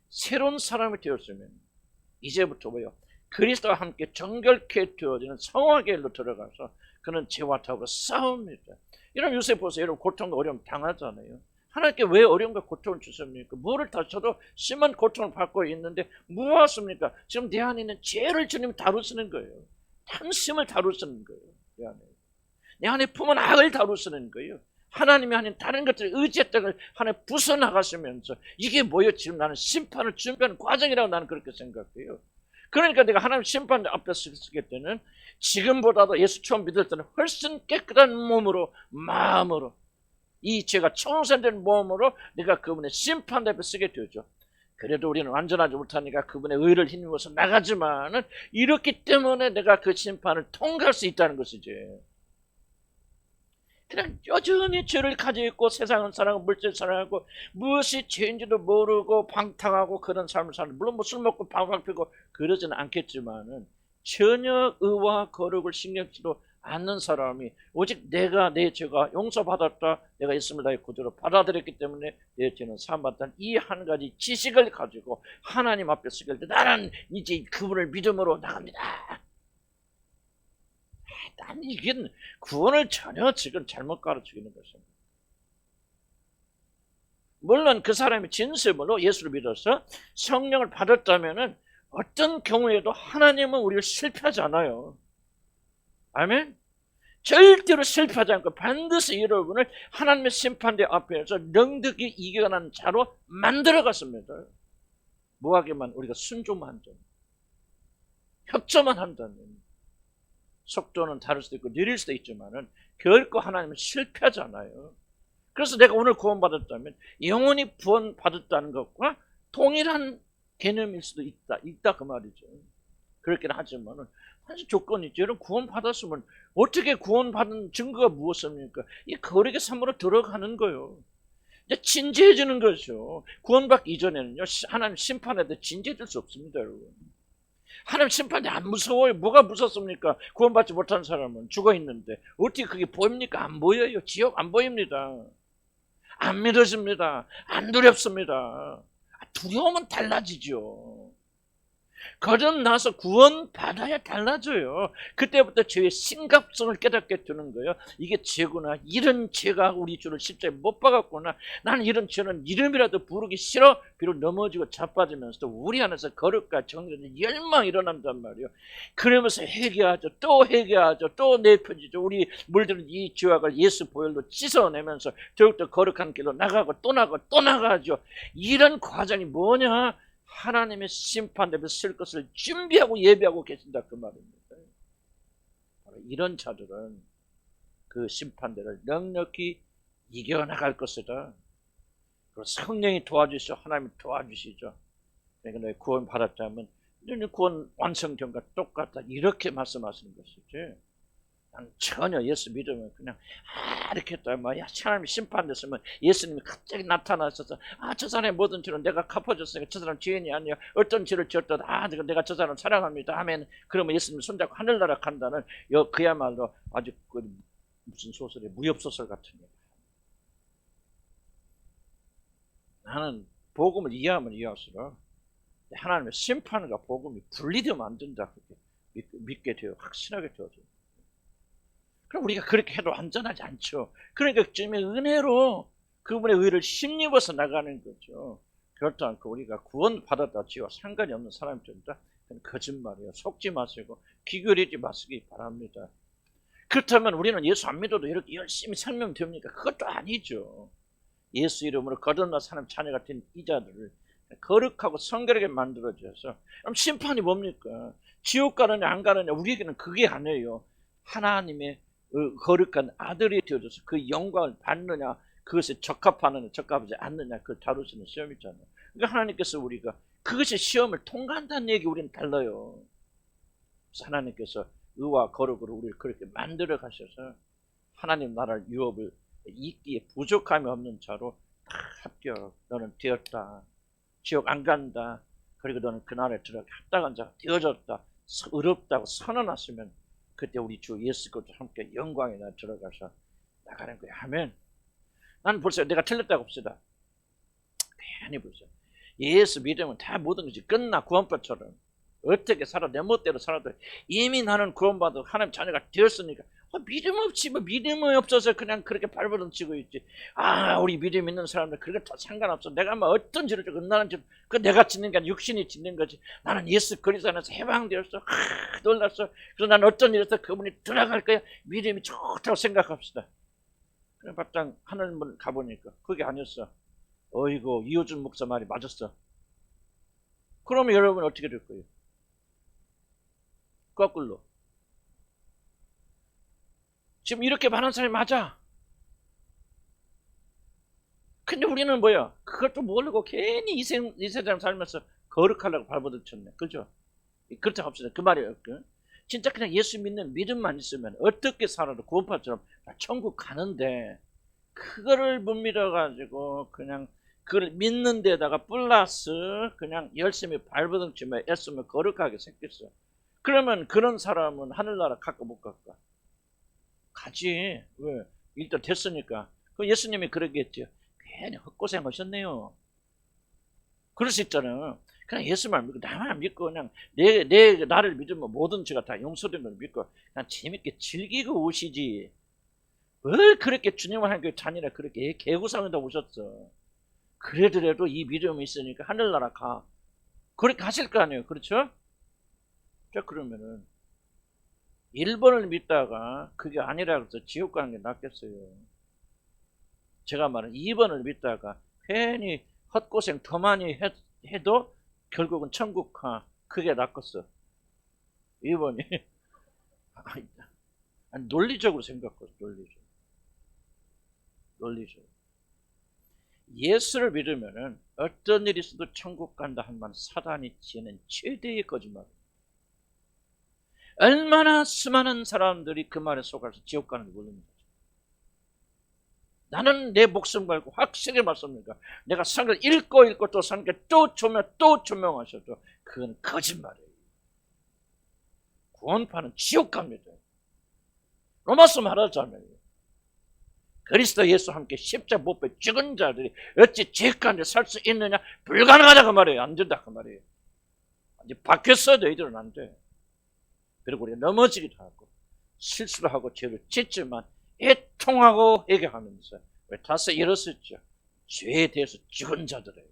새로운 사람이 되었으면 이제부터 뭐요? 그리스도와 함께 정결케 되어지는 성화의 길로 들어가서 그는 죄와 더불어 싸웁니다. 여러분 요새 보세요. 여러분 고통과 어려움 당하잖아요. 하나님께 왜 어려움과 고통을 주십니까? 뭐를 다쳐도 심한 고통을 받고 있는데 무엇입니까? 지금 내 안에 있는 죄를 주님 다루시는 거예요. 탐심을 다루시는 거예요. 내 안에 품은 악을 다루시는 거예요. 하나님이 아닌 다른 것들을 의지했던 걸 하나님 부숴나가시면서 이게 뭐예요? 지금 나는 심판을 준비하는 과정이라고 나는 그렇게 생각해요. 그러니까 내가 하나님 심판 앞에 서게 되는 지금보다도 예수 처음 믿을 때는 훨씬 깨끗한 몸으로 마음으로 이 죄가 청산된 몸으로 내가 그분의 심판 앞에 서게 되죠. 그래도 우리는 완전하지 못하니까 그분의 의를 힘입어서 나가지만은 이렇기 때문에 내가 그 심판을 통과할 수 있다는 것이지. 그냥 여전히 죄를 가지고 있고 세상을 사랑하고 물질을 사랑하고 무엇이 죄인지도 모르고 방탕하고 그런 삶을 사는, 물론 뭐 술 먹고 방방 피고 그러지는 않겠지만은 전혀 의와 거룩을 신경치도 않는 사람이 오직 내가 내 죄가 용서받았다, 내가 예수님을 나의 구주로 받아들였기 때문에 내 죄는 사함받았다는 이 한 가지 지식을 가지고 하나님 앞에 서게 할 때 나는 이제 그분을 믿음으로 나갑니다. 난 이게 구원을 전혀 지금 잘못 가르치는 것입니다. 물론 그 사람이 진심으로 예수를 믿어서 성령을 받았다면 어떤 경우에도 하나님은 우리를 실패하지 않아요. 아멘? 절대로 실패하지 않고 반드시 여러분을 하나님의 심판대 앞에서 넉넉히 이겨가는 자로 만들어갔습니다. 뭐하게만 우리가 순종만 한다면, 협조만 한다면, 속도는 다를 수도 있고 느릴 수도 있지만은 결코 하나님은 실패하지 않아요. 그래서 내가 오늘 구원받았다면 영원히 구원받았다는 것과 동일한 개념일 수도 있다 그 말이죠. 그렇긴 하지만은 사실 조건이 있죠. 여러분 구원받았으면 어떻게 구원받은 증거가 무엇입니까? 이 거룩의 삶으로 들어가는 거예요. 이제 진지해지는 거죠. 구원받기 이전에는요, 하나님 심판에 대해 진지해질 수 없습니다, 여러분. 하나님 심판이 안 무서워요. 뭐가 무섭습니까? 구원받지 못한 사람은 죽어 있는데 어떻게 그게 보입니까? 안 보여요. 지옥 안 보입니다. 안 믿어집니다. 안 두렵습니다. 두려움은 달라지죠. 거듭나서 구원받아야 달라져요. 그때부터 죄의 심각성을 깨닫게 되는 거예요. 이게 죄구나. 이런 죄가 우리 주를 십자가에 못 박았구나. 나는 이런 죄는 이름이라도 부르기 싫어. 비록 넘어지고 자빠지면서도 우리 안에서 거룩과 정의는 열망이 일어난단 말이에요. 그러면서 회개하죠. 또 회개하죠. 또 내펴지죠. 우리 물들은 이 죄악을 예수 보혈로 씻어내면서 더욱더 거룩한 길로 나가고 또 나가고 또 나가죠. 이런 과정이 뭐냐? 하나님의 심판대에 쓸 것을 준비하고 예배하고 계신다 그 말입니다. 이런 자들은 그 심판대를 넉넉히 이겨나갈 것이다. 그리고 성령이 도와주시죠. 하나님이 도와주시죠. 그러니까 너희 구원 받았다면 너희 구원 완성된과 똑같다 이렇게 말씀하시는 것이지. 난 전혀 예수 믿으면 그냥 이렇게 했다 말이야. 하나님이 심판됐으면 예수님이 갑자기 나타나셔서 저 사람의 모든 죄는 내가 갚아줬으니까 저 사람 죄인이 아니야. 어떤 죄를 지었더라도 내가 저 사람 사랑합니다. 아멘. 그러면 예수님 손잡고 하늘나라 간다는 그야말로 아주 무슨 소설이 무협소설 같은 거. 나는 복음을 이해하면 이해할수록 하나님의 심판과 복음이 분리되면 안 된다. 그렇게 믿게 돼요. 확신하게 되어져요. 그럼 우리가 그렇게 해도 안전하지 않죠. 그러니까 주님의 은혜로 그분의 의를 힘입어서 나가는 거죠. 그렇지 않고 우리가 구원받았다 지와 상관이 없는 사람이 된다? 그건 거짓말이에요. 속지 마시고 기교리지 마시기 바랍니다. 그렇다면 우리는 예수 안 믿어도 이렇게 열심히 설명됩니까? 그것도 아니죠. 예수 이름으로 거듭나 사는 자녀 같은 이자들을 거룩하고 성결하게 만들어줘서 그럼 심판이 뭡니까? 지옥 가느냐 안 가느냐 우리에게는 그게 아니에요. 하나님의 거룩한 아들이 되어져서 그 영광을 받느냐 그것에 적합하느냐 적합하지 않느냐 그걸 다루시는 시험이잖아요. 그러니까 하나님께서 우리가 그것이 시험을 통과한다는 얘기 우리는 달라요. 그래서 하나님께서 의와 거룩으로 우리를 그렇게 만들어 가셔서 하나님 나라를 유업을 있기에 부족함이 없는 자로 다 합격 너는 되었다. 지옥 안 간다. 그리고 너는 그 나라에 들어가기 합당한 자가 되어졌다. 의롭다고 선언하시면 그때 우리 주 예수 그리스도와 함께 영광에 들어가서 나가는 거야. 아멘. 난 벌써 내가 틀렸다고 봅시다. 괜히 벌써 예수 믿으면 다 모든 것이 끝나 구원법처럼 어떻게 살아 내 멋대로 살아도 이미 나는 구원받아 하나님 자녀가 되었으니까 믿음 없지 뭐 믿음이 없어서 그냥 그렇게 발버둥 치고 있지. 우리 믿음 있는 사람들 그게 다 상관없어. 내가 뭐 어떤 죄를 짓고 나는 그 내가 짓는 게 아니라 육신이 짓는 거지. 나는 예수 그리스도 안에서 해방되었어. 놀랐어. 그래서 나는 어떤 일에서 그분이 들어갈 거야. 믿음이 좋다고 생각합시다. 그래 바탕 하늘문 가보니까 그게 아니었어. 어이구 이호준 목사 말이 맞았어. 그러면 여러분 어떻게 될 거예요? 거꾸로. 지금 이렇게 많은 사람이 맞아. 근데 우리는 뭐야? 그것도 모르고 괜히 이 세상 살면서 거룩하려고 발버둥 쳤네. 그죠? 그렇다고 합시다. 그 말이에요. 진짜 그냥 예수 믿는 믿음만 있으면 어떻게 살아도 구원파처럼 천국 가는데 그거를 못 믿어가지고 그냥 그걸 믿는 데다가 플러스 그냥 열심히 발버둥 치며 애쓰며 거룩하게 생겼어. 그러면 그런 사람은 하늘나라 갈까 못 갈까? 가지. 왜? 일단 됐으니까. 그 예수님이 그러겠죠. 괜히 헛고생 하셨네요. 그럴 수 있잖아요. 그냥 예수만 믿고 나만 믿고 그냥 나를 믿으면 모든 죄가 다 용서된 걸 믿고 그냥 재밌게 즐기고 오시지. 뭘 그렇게 주님을 하나님께 자녀라 그렇게 개구상에다 오셨어. 그래도 이 믿음이 있으니까 하늘나라 가. 그렇게 하실 거 아니에요. 그렇죠? 자, 그러면은 1번을 믿다가 그게 아니라 그래서 지옥 가는 게 낫겠어요. 제가 말한 2번을 믿다가 괜히 헛고생 더 많이 해도 결국은 천국 가. 그게 낫겠어. 2번이 논리적으로 생각해. 논리적으로. 예수를 믿으면은 어떤 일이 있어도 천국 간다 한 말 사단이 지어낸 최대의 거짓말. 얼마나 수많은 사람들이 그 말에 속아서 지옥 가는 걸 모릅니다. 나는 내 목숨 걸고 확실히 말씀합니다. 내가 성경을 읽고 또 성경 또 조명하셔도 그건 거짓말이에요. 구원파는 지옥 갑니다. 로마서 말하자면 그리스도 예수와 함께 십자가 못 박혀 죽은 자들이 어찌 죄 가운데 살 수 있느냐? 불가능하다 그 말이에요. 안 된다 그 말이에요. 이제 바뀌었어. 너희들은 안 돼. 그리고 우리가 넘어지기도 하고 실수를 하고 죄를 짓지만 애통하고 회개하면서 왜 다섯 일었었죠. 죄에 대해서 죽은 자들이에요.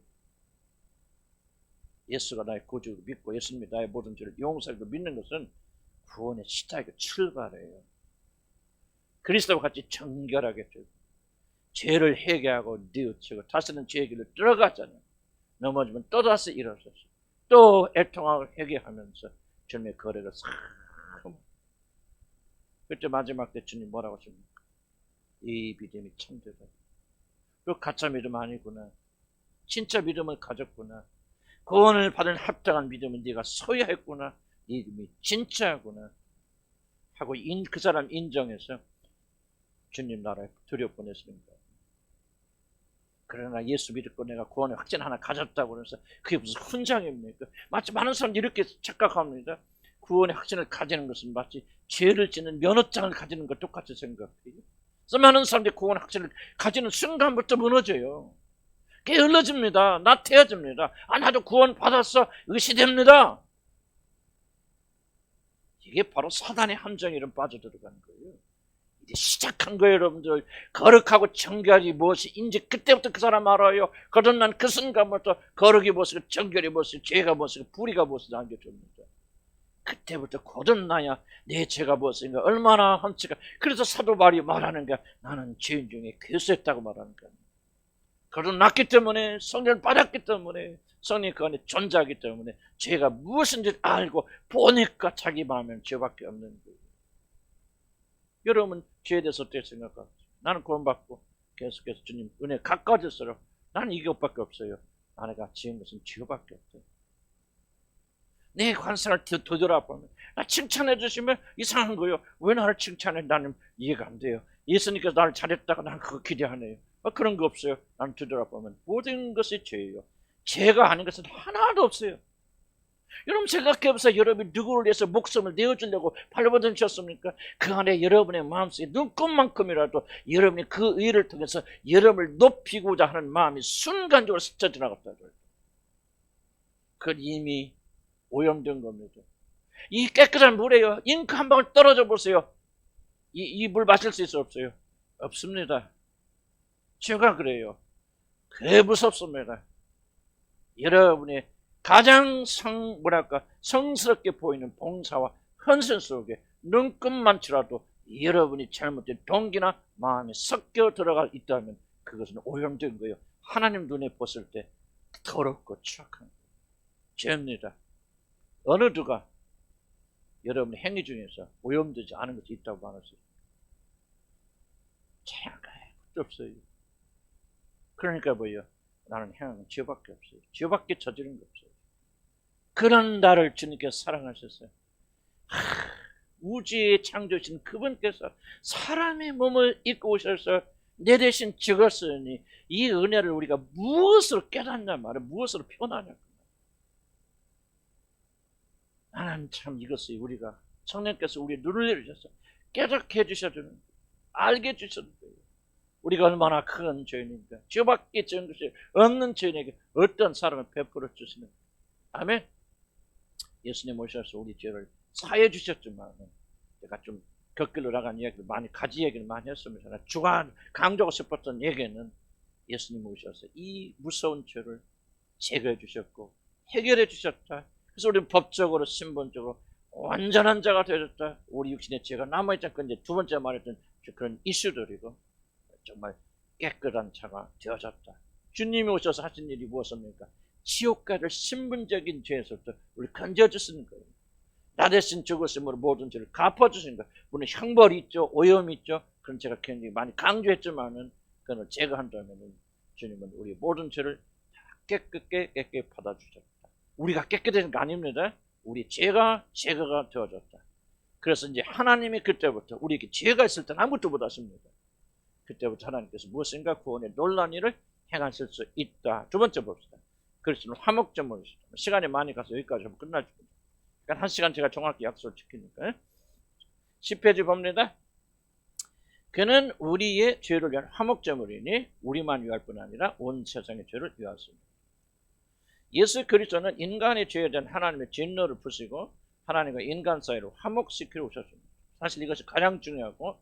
예수가 나의 구주를 믿고 예수님이 나의 모든 죄를 용서하고 믿는 것은 구원의 시작이고 출발이에요. 그리스도와 같이 정결하게 되고 죄를 회개하고 뉘우치고 다시는 죄의 길로 들어가잖아요. 넘어지면 또 다시 일어서서 또 애통하고 회개하면서 주님의 거래를 싹. 그때 마지막 때 주님 뭐라고 하십니까? 이 믿음이 참되다. 그 가짜 믿음 아니구나. 진짜 믿음을 가졌구나. 구원을 받은 합당한 믿음은 네가 소유했구나. 네 믿음이 진짜구나. 하고 그 사람 인정해서 주님 나라에 들여보냈습니다. 그러나 예수 믿고 내가 구원의 확신 하나 가졌다고 그래서 그게 무슨 훈장입니까? 마치 많은 사람들이 이렇게 착각합니다. 구원의 확신을 가지는 것은 마치 죄를 짓는 면허장을 가지는 것 똑같이 생각해요. 그래서 많은 사람들이 구원의 확신을 가지는 순간부터 무너져요. 게을러집니다. 나태해집니다. 나도 구원 받았어. 의시됩니다. 이게 바로 사단의 함정에 이런 빠져들어가는 거예요. 이제 시작한 거예요, 여러분들. 거룩하고 정결이 무엇이 이제 그때부터 그 사람 알아요. 거듭난 그 순간부터 거룩이 무엇이고 정결이 무엇이고 죄가 무엇이고 불의가 무엇이고 안겨줍니다. 그때부터 거듭나야 내 죄가 무엇인가 얼마나 험치가. 그래서 사도 바울이 말하는 게 나는 죄인 중에 괴수했다고 말하는 거야. 거듭났기 때문에 성령을 받았기 때문에 성령 그 안에 존재하기 때문에 죄가 무엇인지 알고 보니까 자기 마음에는 죄밖에 없는 거예요. 여러분 죄에 대해서 어떻게 생각하세요? 나는 구원받고 계속해서 주님 은혜 가까워질수록 나는 이것밖에 없어요. 내가 지은 것은 죄밖에 없어요. 내 관상을 되돌아보면 나 칭찬해 주시면 이상한 거예요. 왜 나를 칭찬해? 나는 이해가 안 돼요. 예수님께서 나를 잘했다고 나는 그거 기대하네요. 그런 거 없어요. 나는 되돌아보면 모든 것이 죄예요. 죄가 아닌 것은 하나도 없어요. 여러분 생각해보세요. 여러분이 누구를 위해서 목숨을 내어주려고 발버둥쳤습니까? 그 안에 여러분의 마음속에 눈꽃만큼이라도 여러분이 그 의를 통해서 여러분을 높이고자 하는 마음이 순간적으로 스쳐 지나갔다고요. 그건 이미 오염된 겁니다. 이 깨끗한 물에요. 잉크 한 방울 떨어져 보세요. 이 물 마실 수 있어 없어요? 없습니다. 죄가 그래요. 그래 무섭습니다. 여러분의 가장 성스럽게 보이는 봉사와 헌신 속에 눈끝만치라도 여러분이 잘못된 동기나 마음에 섞여 들어가 있다면 그것은 오염된 거예요. 하나님 눈에 봤을 때 더럽고 추악한 죄입니다. 어느 누가 여러분의 행위 중에서 오염되지 않은 것이 있다고 말할 수 있습니다. 죄가 없어요. 그러니까 뭐예요? 나는 행하는 죄밖에 없어요. 죄밖에 저지른 게 없어요. 그런 나를 주님께서 사랑하셨어요. 우주의 창조신 그분께서 사람의 몸을 입고 오셔서 내 대신 죽었으니 이 은혜를 우리가 무엇으로 깨닫냐 말이야. 무엇으로 표현하냐. 나는 참 이것이 우리가 성령께서 우리의 눈을 열으셔서 깨닫게 해주셔야 되는 알게 주셨는 거예요. 우리가 얼마나 큰 죄인인가. 죄밖에 지은 것이 없는 죄인에게 어떤 사랑을 베풀어 주시는. 아멘. 예수님 오셔서 우리 죄를 사해 주셨지만, 제가 좀 곁길로 나간 이야기를 많이, 가지 얘기를 많이 했습니다. 주간 강조하고 싶었던 얘기는 예수님 오셔서 이 무서운 죄를 제거해 주셨고 해결해 주셨다. 그래서 우리는 법적으로, 신분적으로 완전한 자가 되었다. 우리 육신의 죄가 남아있지 않고, 이제 두 번째 말했던 그런 이슈들이고 정말 깨끗한 자가 되어졌다. 주님이 오셔서 하신 일이 무엇입니까? 지옥가를 신분적인 죄에서부터 우리 건져주시는 거예요. 나 대신 죽으심으로 모든 죄를 갚아주시는 거예요. 물론 형벌이 있죠, 오염이 있죠. 그런 제가 굉장히 많이 강조했지만은 그걸 제거한다면은 주님은 우리 모든 죄를 깨끗게 받아주셨다. 우리가 깨끗해진 거 아닙니다. 우리 죄가 제거가 되어졌다. 그래서 이제 하나님이 그때부터, 우리에게 죄가 있을 때는 아무것도 못하십니다. 그때부터 하나님께서 무엇인가 구원의 놀라운 일을 행하실 수 있다. 두 번째 봅시다. 그리스도는 화목제물을, 시간이 많이 가서 여기까지 하면 끝날 줄. 그러니까 1시간 제가 정확히 약속을 지키니까. 10페이지 봅니다. 그는 우리의 죄를 위한 화목제물이니 우리만 위할 뿐 아니라 온 세상의 죄를 위하였습니다. 예수 그리스도는 인간의 죄에 대한 하나님의 진노를 푸시고 하나님과 인간 사이를 화목시키러 오셨습니다. 사실 이것이 가장 중요하고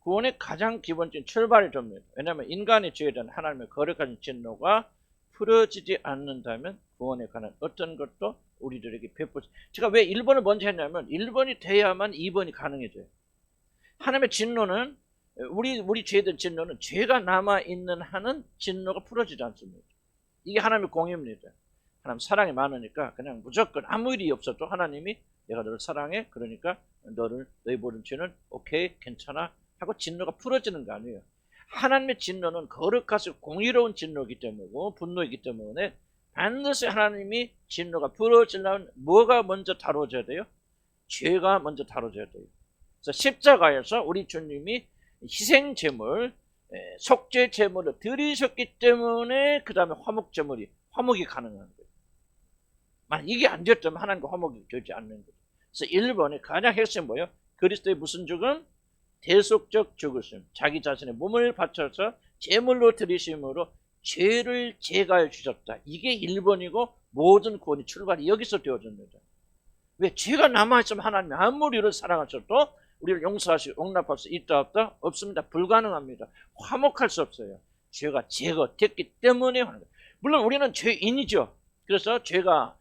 구원의 가장 기본적인 출발이 됩니다. 왜냐하면 인간의 죄에 대한 하나님의 거룩한 진노가 풀어지지 않는다면 구원에 관한 어떤 것도 우리들에게 베푸지. 제가 왜 1번을 먼저 했냐면 1번이 돼야만 2번이 가능해져요. 하나님의 진노는, 우리 죄에 대한 진노는 죄가 남아있는 한은 진노가 풀어지지 않습니다. 이게 하나님의 공의입니다. 하나님 사랑이 많으니까 그냥 무조건 아무 일이 없어도 하나님이 내가 너를 사랑해, 그러니까 너희 모든 죄는 오케이, 괜찮아 하고 진노가 풀어지는 거 아니에요. 하나님의 진노는 거룩하시고 공의로운 진노이기 때문이고 분노이기 때문에 반드시 하나님이 진노가 풀어지려면 뭐가 먼저 다뤄져야 돼요? 죄가 먼저 다뤄져야 돼요. 그래서 십자가에서 우리 주님이 희생제물, 속죄제물을 드리셨기 때문에 그 다음에 화목이 가능한 거예요. 만약 이게 안 됐다면 하나님과 화목이 되지 않는 거예요. 그래서 1번의 가장 핵심이 뭐예요? 그리스도의 무슨 죽음? 대속적 죽으심. 자기 자신의 몸을 바쳐서 제물로 드리심으로 죄를 제거해 주셨다. 이게 1번이고 모든 구원의 출발이 여기서 되어집니다. 왜? 죄가 남아있으면 하나님이 아무리 우리를 사랑하셔도 우리를 용서하시고 용납할 수 있다 없다? 없습니다. 불가능합니다. 화목할 수 없어요. 죄가 제거됐기 때문에 하는 거예요. 물론 우리는 죄인이죠. 그래서 죄가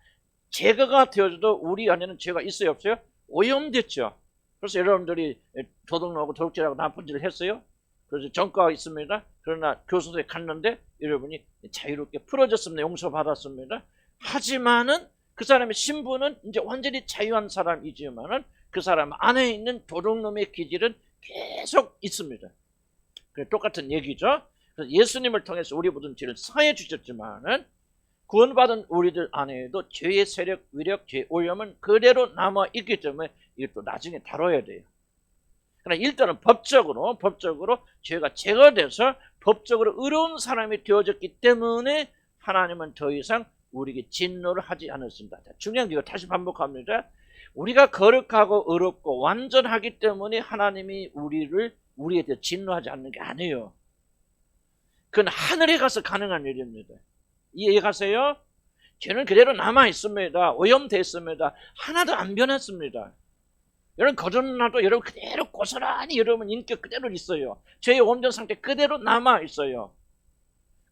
제거가 되어져도 우리 안에는 죄가 있어요 없어요? 오염됐죠. 그래서 여러분들이 도둑놈하고 도둑질하고 나쁜 짓을 했어요. 그래서 전과가 있습니다. 그러나 교수소에 갔는데 여러분이 자유롭게 풀어졌습니다. 용서받았습니다. 하지만은 그 사람의 신분은 이제 완전히 자유한 사람이지만은 그 사람 안에 있는 도둑놈의 기질은 계속 있습니다. 똑같은 얘기죠. 그래서 예수님을 통해서 우리 모든 죄를 사해 주셨지만은 구원받은 우리들 안에도 죄의 세력, 위력, 죄의 오염은 그대로 남아있기 때문에 이것도 나중에 다뤄야 돼요. 그러나 일단은 법적으로 죄가 제거돼서 법적으로 의로운 사람이 되어졌기 때문에 하나님은 더 이상 우리에게 진노를 하지 않았습니다. 중요한 게 다시 반복합니다. 우리가 거룩하고 의롭고 완전하기 때문에 하나님이 우리에 대해 진노하지 않는 게 아니에요. 그건 하늘에 가서 가능한 일입니다. 이해가세요? 죄는 그대로 남아있습니다. 오염되어 있습니다. 하나도 안 변했습니다. 여러분 거듭나도 여러분 그대로 고스란히 여러분 인격 그대로 있어요. 죄의 온전 상태 그대로 남아있어요.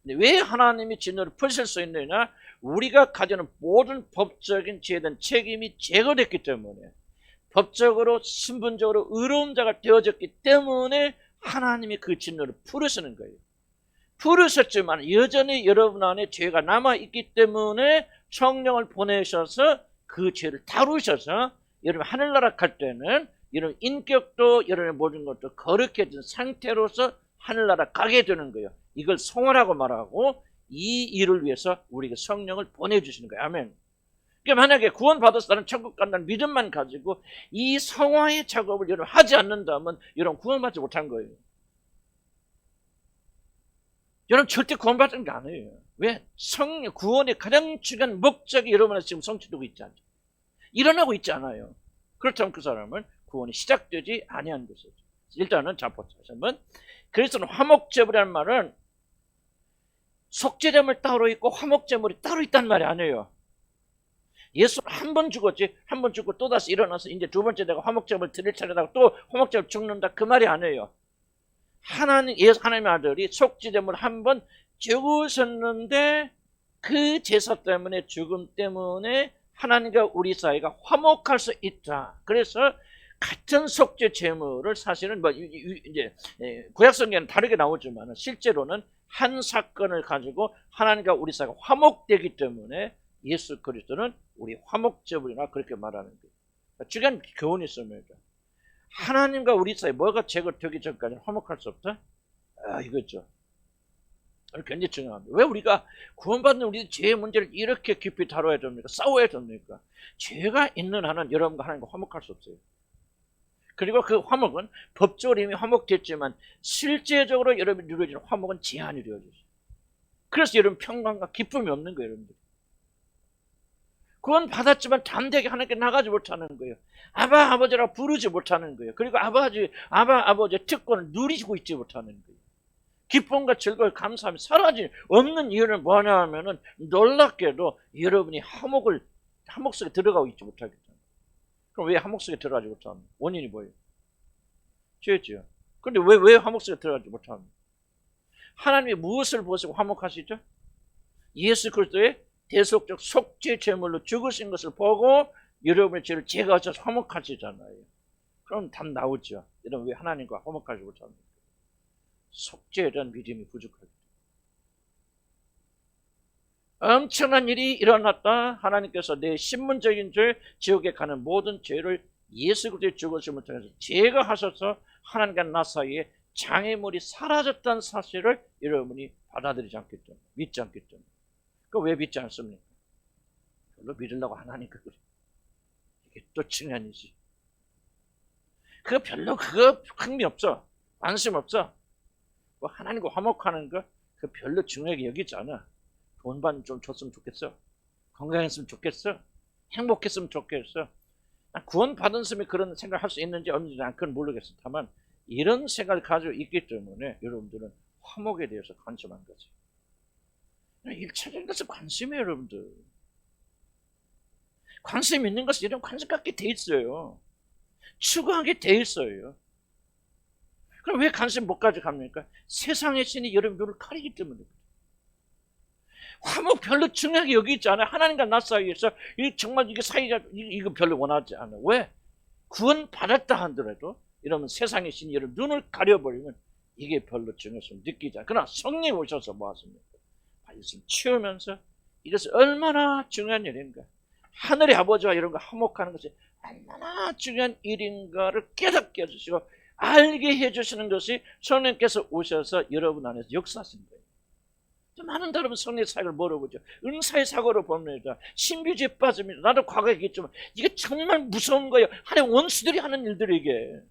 근데 왜 하나님이 진노를 푸실 수 있느냐? 우리가 가지는 모든 법적인 죄에 대한 책임이 제거됐기 때문에, 법적으로 신분적으로 의로운 자가 되어졌기 때문에 하나님이 그 진노를 풀으시는 거예요. 풀으셨지만 여전히 여러분 안에 죄가 남아있기 때문에 성령을 보내셔서 그 죄를 다루셔서 여러분 하늘나라 갈 때는 여러분 인격도 여러분의 모든 것도 거룩해진 상태로서 하늘나라 가게 되는 거예요. 이걸 성화라고 말하고 이 일을 위해서 우리에게 성령을 보내주시는 거예요. 아멘. 그러니까 만약에 구원받았다는 천국 간다는 믿음만 가지고 이 성화의 작업을 여러분 하지 않는다면 여러분 구원받지 못한 거예요. 여러분 절대 구원받은 게 아니에요. 왜? 구원의 가장 중요한 목적이 여러분한테 지금 성취되고 있지 않죠. 일어나고 있지 않아요. 그렇다면 그 사람은 구원이 시작되지 아니한 것이죠. 일단은 자포자. 그리스도는 화목제물이라는 말은 속죄제물 따로 있고 화목제물이 따로 있단 말이 아니에요. 예수는 한 번 죽었지, 한 번 죽고 또다시 일어나서 이제 두 번째 내가 화목제물 드릴 차례다 또 화목제물 죽는다 그 말이 아니에요. 하나님의 아들이 속죄제물 한 번 죽으셨는데 그 제사 때문에 죽음 때문에 하나님과 우리 사이가 화목할 수 있다. 그래서 같은 속죄 제물을 사실은 이제 구약 성경은 다르게 나오지만 실제로는 한 사건을 가지고 하나님과 우리 사이가 화목되기 때문에 예수 그리스도는 우리 화목제물이나 그렇게 말하는 거예요. 중요한 교훈이 있습니다. 하나님과 우리 사이 뭐가 제거되기 전까지는 화목할 수 없다? 이거죠. 굉장히 중요합니다. 왜 우리가 구원받는 우리 죄의 문제를 이렇게 깊이 다뤄야 됩니까? 싸워야 됩니까? 죄가 있는 한은 여러분과 하나님과 화목할 수 없어요. 그리고 그 화목은 법적으로 이미 화목됐지만 실제적으로 여러분이 누려지는 화목은 제한이 되어져요. 그래서 여러분 평강과 기쁨이 없는 거예요. 여러분들. 구원 받았지만 담대하게 하나님께 나가지 못하는 거예요. 아바 아버지라 부르지 못하는 거예요. 그리고 아바 아버지의 특권을 누리고 있지 못하는 거예요. 기쁨과 즐거움을 감사하며 사라지 없는 이유는 뭐냐 하면은 놀랍게도 여러분이 화목 속에 들어가고 있지 못하겠죠. 그럼 왜 화목 속에 들어가지 못합니까? 원인이 뭐예요? 죄죠. 그런데 왜 화목 속에 들어가지 못합니까? 하나님이 무엇을 보시고 화목하시죠? 예수 그리스도의 대속적 속죄 제물로 죽으신 것을 보고 여러분의 죄를 제거하셔서 화목하시잖아요. 그럼 답 나오죠. 여러분 왜 하나님과 화목하지 못합니까? 속죄에 대한 믿음이 부족하기 때문에. 엄청난 일이 일어났다. 하나님께서 내 신분적인 죄, 지옥에 가는 모든 죄를 예수 그리스도의 죽으심을 통해서 제거하셔서 하나님과 나 사이에 장애물이 사라졌다는 사실을 여러분이 받아들이지 않기 때문에, 믿지 않기 때문에. 그거 왜 믿지 않습니까? 별로 믿으려고 안 하니까 그래. 이게 또 증언이지. 그거 별로 흥미 없어. 관심 없어. 뭐 하나님과 화목하는 거 그 별로 중요하게 여기지 않아. 돈만 좀 줬으면 좋겠어. 건강했으면 좋겠어. 행복했으면 좋겠어. 구원 받은 사람이 그런 생각을 할 수 있는지 없는지 난 그건 모르겠어. 다만 이런 생각을 가지고 있기 때문에 여러분들은 화목에 대해서 관심한 거지. 일차적인 것은 관심이에요, 여러분들. 관심 있는 것은 여러분 관심 갖게 돼 있어요. 추구하게 돼 있어요. 그럼 왜 관심 못 가져갑니까? 세상의 신이 여러분 눈을 가리기 때문에. 화목 별로 중요하게 여기지 않아요. 하나님과 나 사이에서 정말 이게 사이가 이거 별로 원하지 않아요. 왜? 구원 받았다 하더라도 이러면 세상의 신이 여러분 눈을 가려버리면 이게 별로 중요성을 느끼지 않아요. 그러나 성령 오셔서 뭐 하십니까? 말씀 치우면서 이것이 얼마나 중요한 일인가, 하늘의 아버지와 이런 거 화목하는 것이 얼마나 중요한 일인가를 깨닫게 해주시고 알게 해주시는 것이 성령께서 오셔서 여러분 안에서 역사하신 거예요. 많은 여러분 성령의 사역을 모르고죠. 은사의 사고로 봅니다. 신비주의에 빠집니다. 나도 과거에 얘기했지만 이게 정말 무서운 거예요. 하나님 원수들이 하는 일들이 이게.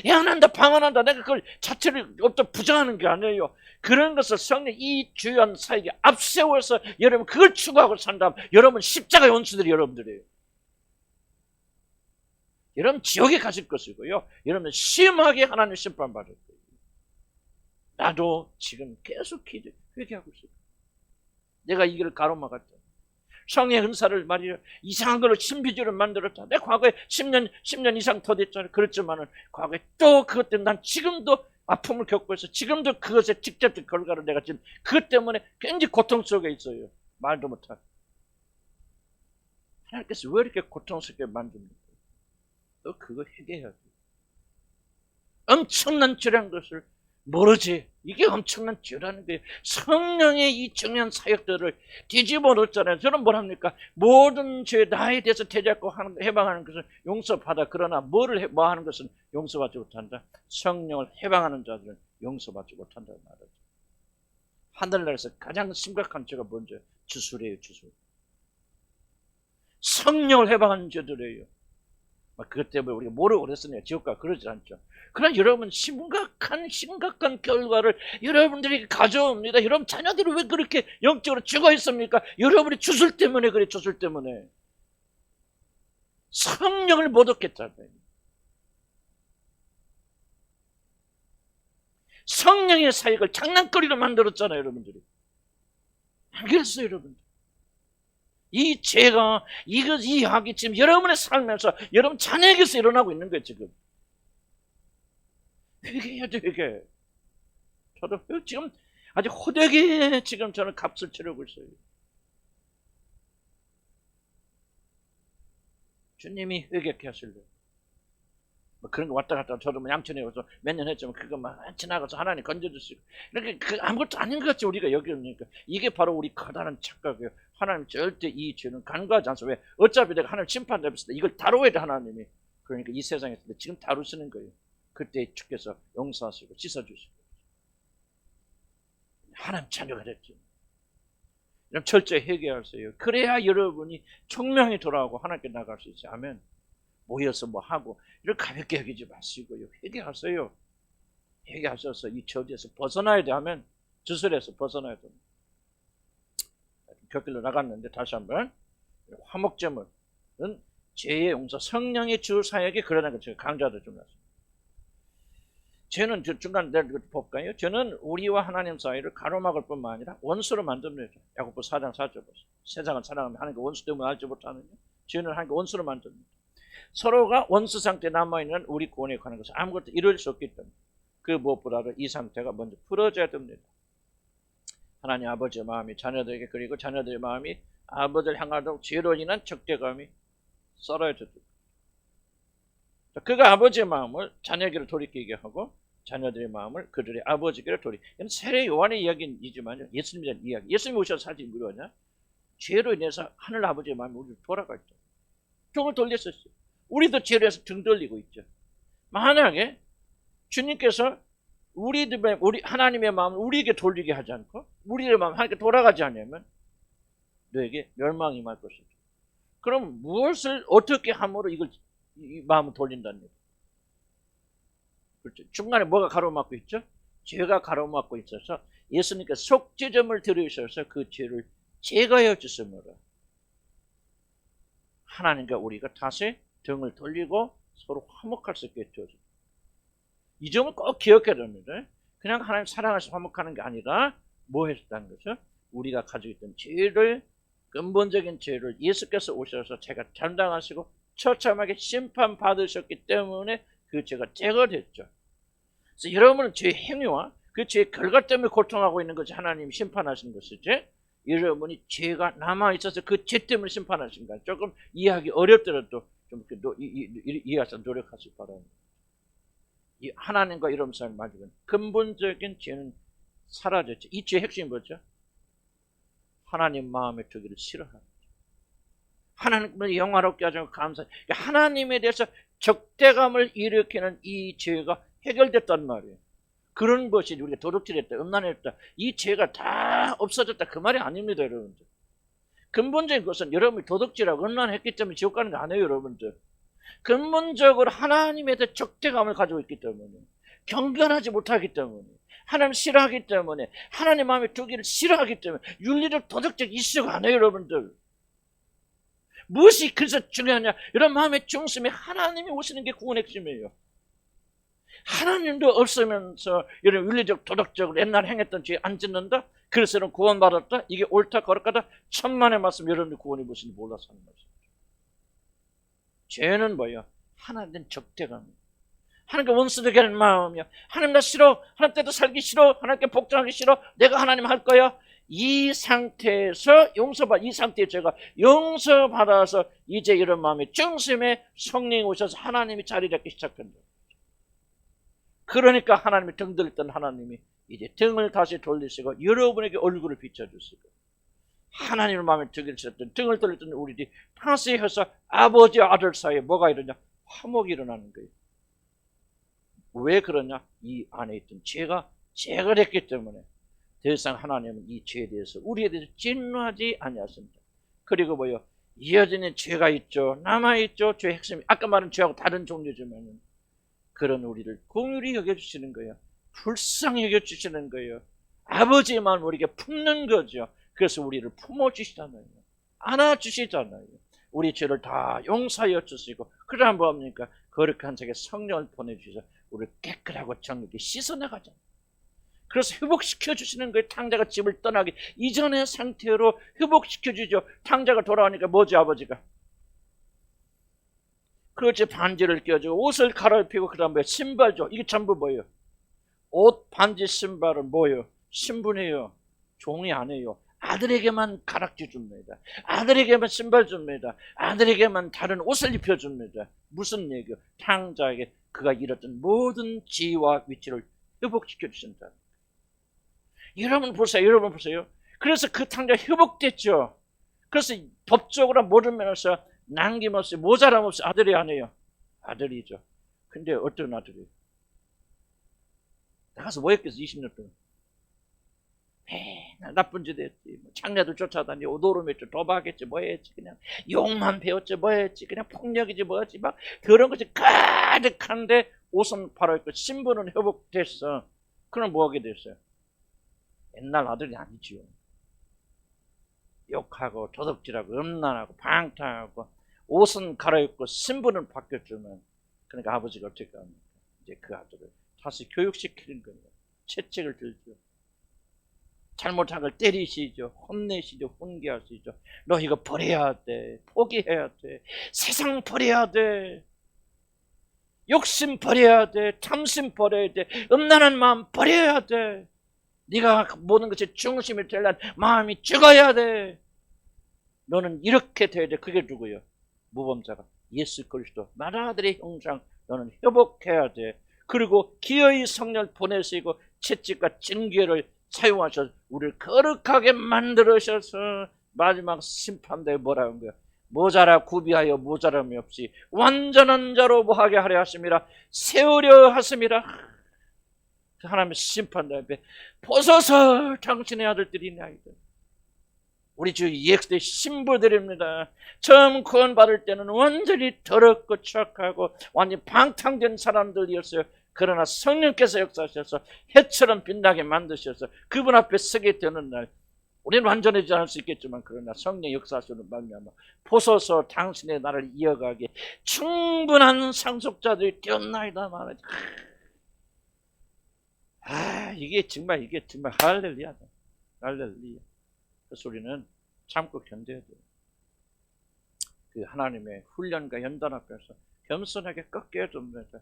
야한한다 방언한다 내가 그걸 자체를 어떤 부정하는 게 아니에요. 그런 것을 성령 이 주요한 사역에 앞세워서 여러분 그걸 추구하고 산다면 여러분 십자가의 원수들이 여러분들이에요. 여러분 지옥에 가실 것이고요. 여러분 심하게 하나님 심판받을 거예요. 나도 지금 계속 회개하고 있어요. 내가 이 길을 가로막았다. 성령의 은사를 말이야 이상한 걸로 신비주의를 만들었다. 내가 과거에 10년 이상 더 됐잖아요. 그렇지만은 과거에 또 그것 때문에 난 지금도 아픔을 겪고 있어. 지금도 그것의 직접적 결과를 내가 지금 그것 때문에 굉장히 고통 속에 있어요. 말도 못하고. 하나님께서 왜 이렇게 고통스럽게 만듭니까? 너 그거 회개해야 돼. 엄청난 죄라는 것을 모르지. 이게 엄청난 죄라는 거예요. 성령의 이 중요한 사역들을 뒤집어 놓잖아요. 저는 뭘 합니까? 모든 죄 나에 대해서 대적하고 해방하는 것은 용서받아. 그러나 뭐 하는 것은 용서받지 못한다. 성령을 해방하는 자들은 용서받지 못한다는 말이죠. 하늘나라에서 가장 심각한 죄가 뭔지 주술이에요. 주술. 성령을 해방하는 죄들이에요. 그것 때문에 우리가 모르고 그랬으니까 지옥가 그러지 않죠. 그러나 여러분 심각한 결과를 여러분들이 가져옵니다. 여러분 자녀들이 왜 그렇게 영적으로 죽어 있습니까? 여러분이 주술 때문에 그래. 주술 때문에 성령을 못 얻겠다고요. 성령의 사역을 장난거리로 만들었잖아요, 여러분들이. 안 그랬어요, 여러분? 이 죄가 이거 이야기 지금 여러분의 삶에서 여러분 자녀에게서 일어나고 있는 거예요, 지금. 회개해야죠, 회개. 저도 지금 아주 호되게 지금 저는 값을 치르고 있어요. 주님이 회개케 하실래요? 뭐 그런 거 왔다 갔다 저도 뭐 양천에 와서 몇 년 했지만 그거 막 지나가서 하나님 건져주시고 이렇게 아무것도 아닌 것 같이 우리가 여기니까 이게 바로 우리 커다란 착각이에요. 하나님 절대 이 죄는 간과하지 않소. 왜? 어차피 내가 하나님 심판 잡았을 때 이걸 다루어야 돼, 하나님이. 그러니까 이 세상에서 지금 다루시는 거예요. 그때 주께서 용서하시고 씻어주시고 하나님 자녀가 됐죠. 이런 철저히 회개하세요. 그래야 여러분이 총명히 돌아오고 하나님께 나갈 수 있어요. 아멘. 모여서 뭐 하고 이렇게 가볍게 여기지 마시고요. 회개하세요. 회개하셔서 이 저주에서 벗어나야 돼 하면 주술에서 벗어나야 됩니다. 곁길로 나갔는데 다시 한번 화목제물은 죄의 용서, 성령의 주 사역이 그러는 거 제가 강조하다 좀 났습니다. 죄는 중간 내가 볼까요? 죄는 우리와 하나님 사이를 가로막을 뿐만 아니라 원수로 만듭니다. 야고보 4장 4절 보세요. 세상을 사랑하면 하나님과 원수 때문에 알지 못하느냐? 죄는 하나님과 원수로 만듭니다. 서로가 원수 상태에 남아있는 우리 구원에 관한 것은 아무것도 이룰 수 없기 때문에 그 무엇보다도 이 상태가 먼저 풀어져야 됩니다. 하나님 아버지의 마음이 자녀들에게, 그리고 자녀들의 마음이 아버지를 향하도록 죄로 인한 적대감이 썰어져 됩니다. 그가 아버지의 마음을 자녀에게로 돌이키게 하고 자녀들의 마음을 그들의 아버지께로 돌이키게. 이건 세례 요한의 이야기이지만 예수님의 이야기. 예수님이 오셔서 사실 뭐냐? 죄로 인해서 하늘 아버지의 마음이 우리를 돌아가 있죠. 등을 돌렸었어요. 우리도 죄로 해서 등 돌리고 있죠. 만약에 주님께서 우리 하나님의 마음을 우리에게 돌리게 하지 않고 우리의 마음 하나님께 돌아가지 않으면 너에게 멸망이 임할 것이죠. 그럼 무엇을 어떻게 함으로 이 마음을 돌린다는 거예요? 그렇죠. 중간에 뭐가 가로막고 있죠? 죄가 가로막고 있어서 예수님께서 속죄점을 들으셔서 그 죄를 제거해 주심으로 하나님과 우리가 다시 등을 돌리고 서로 화목할 수 있게 해줘요. 이 점을 꼭 기억해야 됩니다. 그냥 하나님 사랑해서 화목하는 게 아니라 뭐 했다는 거죠? 우리가 가지고 있던 죄를, 근본적인 죄를 예수께서 오셔서 제가 담당하시고 처참하게 심판받으셨기 때문에 그 죄가 제거됐죠. 그래서 여러분은 죄의 행위와 그 죄의 결과 때문에 고통하고 있는 것이 하나님이 심판하신 것이지, 여러분이 죄가 남아있어서 그 죄 때문에 심판하신 거예요. 조금 이해하기 어렵더라도 좀 이해하셔서 노력하시기 바랍니다. 이 하나님과 이런 사람이 맞으면 근본적인 죄는 사라졌죠. 이 죄의 핵심이 뭐죠? 하나님 마음에 두기를 싫어하는 거죠. 하나님을 영화롭게 하지 않고 감사. 하나님에 대해서 적대감을 일으키는 이 죄가 해결됐단 말이에요. 그런 것이 우리가 도둑질했다, 음란했다, 이 죄가 다 없어졌다, 그 말이 아닙니다, 여러분들. 근본적인 것은 여러분이 도둑질하고 음란했기 때문에 지옥 가는 거 아니에요, 여러분들. 근본적으로 하나님에 대해 적대감을 가지고 있기 때문에, 경건하지 못하기 때문에, 하나님 싫어하기 때문에, 하나님 마음에 두기를 싫어하기 때문에 윤리적 도덕적 이슈가 아니에요, 여러분들. 무엇이 그래서 중요하냐? 이런 마음의 중심에 하나님이 오시는 게 구원의 핵심이에요. 하나님도 없으면서 이런 윤리적 도덕적으로 옛날 행했던 죄 안 짓는다? 그래서 여러분 구원받았다? 이게 옳다 거룩하다? 천만의 말씀 여러분이 구원이 무엇인지 몰라서 하는 말씀. 죄는 뭐예요? 하나님 적대감이에요. 하나님께 원수되게 하는 마음이야. 하나님 나 싫어. 하나님 때도 살기 싫어. 하나님께 복종하기 싫어. 내가 하나님 할 거야. 이 상태에서 이 상태에 제가 용서받아서 이제 이런 마음의 중심에 성령이 오셔서 하나님이 자리 잡기 시작한다. 그러니까 하나님이 등 들던 하나님이 이제 등을 다시 돌리시고 여러분에게 얼굴을 비춰주시고, 하나님의 마음에 두기를 싫었던 등을 돌렸던 우리들이 다시 해서 아버지와 아들 사이에 뭐가 일어나냐? 화목이 일어나는 거예요. 왜 그러냐? 이 안에 있던 죄가 제거됐기 때문에 더 이상 하나님은 이 죄에 대해서 우리에 대해서 진노하지 아니하십니다. 그리고 뭐요? 이어지는 죄가 있죠. 남아있죠. 죄의 핵심이 아까 말한 죄하고 다른 종류지만 그런 우리를 긍휼히 여겨주시는 거예요. 불쌍히 여겨주시는 거예요. 아버지의 마음을 우리에게 품는 거죠. 그래서 우리를 품어주시잖아요. 안아주시잖아요. 우리 죄를 다 용서하여 주시고, 그러면 뭐합니까? 거룩한 자에게 성령을 보내주셔서 우리를 깨끗하고 정직히 씻어나가잖아요. 그래서 회복시켜 주시는 거예요. 탕자가 집을 떠나기 이전의 상태로 회복시켜 주죠. 탕자가 돌아오니까 뭐지, 아버지가? 그렇지, 반지를 껴주고 옷을 갈아입히고 그 다음에 신발 줘. 이게 전부 뭐예요? 옷, 반지, 신발은 뭐예요? 신분이에요. 종이 아니에요. 아들에게만 가락지 줍니다. 아들에게만 신발 줍니다. 아들에게만 다른 옷을 입혀줍니다. 무슨 얘기요? 탕자에게 그가 잃었던 모든 지위와 위치를 회복시켜 주신다. 여러분 보세요. 여러분 보세요. 그래서 그 탕자 회복됐죠. 그래서 법적으로 모든 면에서 남김없이 모자람 없이 아들이 아니에요. 아들이죠. 근데 어떤 아들이에요? 나가서 뭐 했겠어? 20년 동안 맨날 나쁜 짓 했지. 장녀들 쫓아다니고 노름했지, 도박했지, 뭐 했지. 그냥 욕만 배웠지, 뭐 했지. 그냥 폭력이지, 뭐지. 막 그런 것이 가득한데 옷은 팔아있고 신분은 회복됐어. 그럼 뭐 하게 됐어요? 옛날 아들이 아니지요. 욕하고 도둑질하고 음란하고 방탕하고 옷은 갈아입고 신분은 바뀌었지만, 그러니까 아버지가 어떻게 합니까? 이제 그 아들을 다시 교육시키는 거예요. 채찍을 들죠. 잘못한 걸 때리시죠. 혼내시죠. 훈계하시죠. 너 이거 버려야 돼. 포기해야 돼. 세상 버려야 돼. 욕심 버려야 돼. 탐심 버려야 돼. 음란한 마음 버려야 돼. 네가 모든 것이 중심이 되려면 마음이 죽어야 돼. 너는 이렇게 돼야 돼. 그게 누구예요? 모범자가 예수 그리스도 나라 아들의 형상. 너는 회복해야 돼. 그리고 기어이 성령을 보내시고 채찍과 징계를 사용하셔서 우리를 거룩하게 만들으셔서 마지막 심판대에 뭐라 한 거야? 모자라 구비하여 모자람이 없이 완전한 자로 뭐하게 하려 하심이라, 세우려 하심이라. 하나님의 심판대 앞에 보소서 당신의 아들들이나이다. 우리 주 예수의 신부들입니다. 처음 구원받을 때는 완전히 더럽고 착하고 완전히 방탕된 사람들이었어요. 그러나 성령께서 역사하셔서 해처럼 빛나게 만드셔서 그분 앞에 서게 되는 날, 우리는 완전하지 않을 수 있겠지만 그러나 성령 역사하시는 말미암아 보소서 당신의 나를 이어가게 충분한 상속자들이 되었나이다 말하지. 이게 정말 할렐루야다. 할렐루야. 그래서 우리는 참고 견뎌야 돼요. 그 하나님의 훈련과 연단 앞에서 겸손하게 꺾여야 됩니다.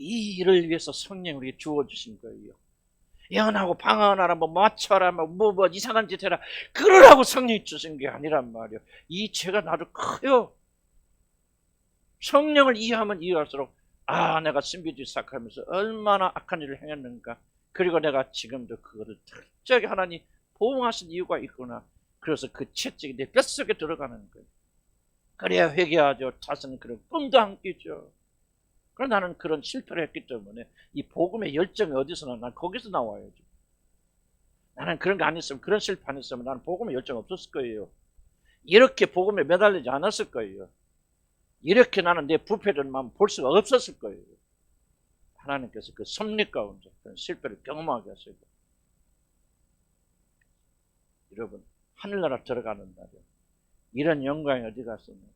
이 일을 위해서 성령 우리에게 주어주신 거예요. 예언하고 방언하라, 뭐 맞춰라, 뭐 이상한 짓 해라, 그러라고 성령이 주신 게 아니란 말이에요. 이 죄가 나도 커요. 성령을 이해하면 이해할수록 내가 신비주의 시작하면서 얼마나 악한 일을 행했는가. 그리고 내가 지금도 그거를 특별히 하나님 보호하신 이유가 있구나. 그래서 그 채찍이 내 뼛속에 들어가는 거예요. 그래야 회개하죠. 자신은 그런 꿈도 안 끼죠. 그러나 나는 그런 실패를 했기 때문에 이 복음의 열정이 어디서 나와? 난 거기서 나와야죠. 나는 그런 거 안 했으면, 그런 실패 안 했으면 나는 복음의 열정 없었을 거예요. 이렇게 복음에 매달리지 않았을 거예요. 이렇게 나는 내 부패된 마음 볼 수가 없었을 거예요. 하나님께서 그 섭리 가운데 그런 실패를 경험하게 하시고, 여러분 하늘나라 들어가는 날에 이런 영광이 어디 갔습니까?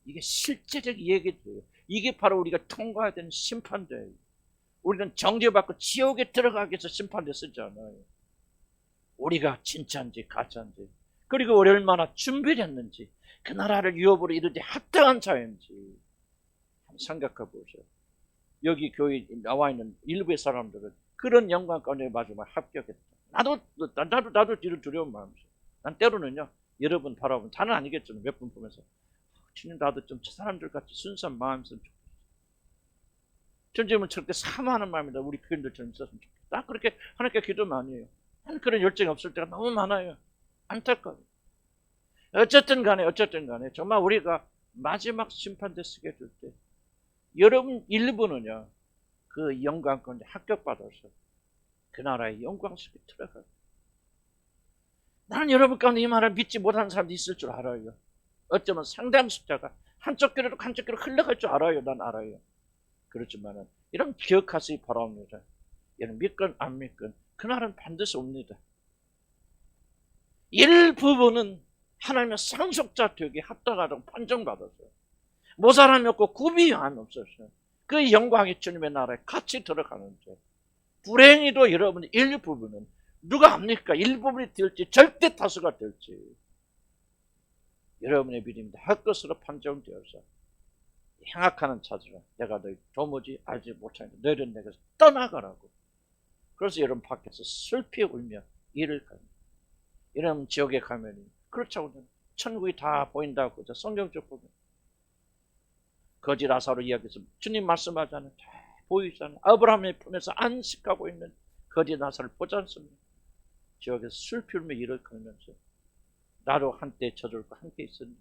이게 실제적 얘기예요. 이게 바로 우리가 통과해야 되는 심판대예요. 우리는 정죄받고 지옥에 들어가기 위해서 심판대 쓰잖아요. 우리가 진짜인지 가짜인지, 그리고 우리 얼마나 준비를 했는지, 그 나라를 유업으로 이루지 합당한 자인지 한번 생각해 보세요. 여기 교회 나와 있는 일부의 사람들은 그런 영광 가운데 마지막 합격했다. 나도 뒤로 두려운 마음이죠. 난 때로는요, 여러분 바라보면, 다는 아니겠지만 몇 분 보면서 주님, 나도 좀 저 사람들 같이 순수한 마음이 있으면 좋겠어. 전쟁은 저렇게 사모하는 마음이다. 우리 교인들처럼 있었으면 좋겠다. 나 그렇게 하나님께 기도 많이 해요. 나는 그런 열정이 없을 때가 너무 많아요. 안타까워요. 어쨌든 간에 정말 우리가 마지막 심판대 쓰게 될 때 여러분 일부는요, 그 영광 가운데 합격받아서 그 나라의 영광 속에 들어가요. 나는 여러분 가운데 이 말을 믿지 못하는 사람도 있을 줄 알아요. 어쩌면 상당 숫자가 한쪽 귀로 흘러갈 줄 알아요. 난 알아요. 그렇지만은 이런 기억하시기 바랍니다. 얘는 믿건 안 믿건 그날은 반드시 옵니다. 일부분은 하나님의 상속자 되기 합당하다고 판정받았어요. 모자람이 없고 구비 안 없었어요. 그 영광이 주님의 나라에 같이 들어가는데, 불행히도 여러분 일부분은 누가 압니까? 일부분이 될지 절대 다수가 될지 여러분의 믿음이 할 것으로 판정되어서 행악하는 자들아 내가 너희 도무지 알지 못하니까 너희는 내게서 떠나가라고. 그래서 여러분 밖에서 슬피 울며 이를 가면 이런 지역에 가면 그렇다고 천국이 다 보인다고 성경적 보면 거지 라사로 이야기해서 주님 말씀하잖아요. 다 보이잖아요. 아브라함의 품에서 안식하고 있는 거지 라사를 보지 않습니까? 지역에서 슬피 울며 이를 걸면서 나도 한때 저들과 함께 있었는데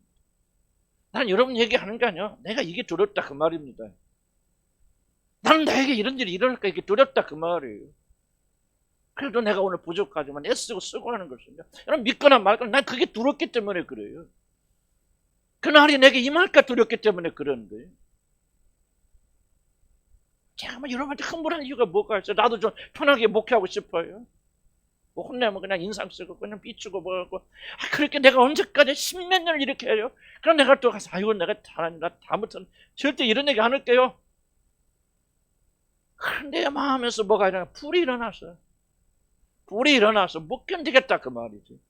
난 여러분 얘기하는 게 아니야. 내가 이게 두렵다 그 말입니다. 나는 나에게 이런 일이 일어날까 이게 두렵다 그 말이에요. 그래도 내가 오늘 부족하지만 애쓰고 쓰고 하는 것은요. 여러분 믿거나 말거나 난 그게 두렵기 때문에 그래요. 그날이 내게 임할까 두렵기 때문에 그런 거예요. 제가 뭐 여러분한테 흥분한 이유가 뭐가 있어요? 나도 좀 편하게 목회하고 싶어요. 뭐 혼내면 그냥 인상 쓰고 그냥 삐치고 뭐하고 그렇게 내가 언제까지 십몇 년을 이렇게 해요? 그럼 내가 또 가서 아이고 내가 잘한다 다음부터는 절대 이런 얘기 안 할게요. 그런데 마음에서 뭐가 일어나 불이 일어나서 못 견디겠다 그 말이지.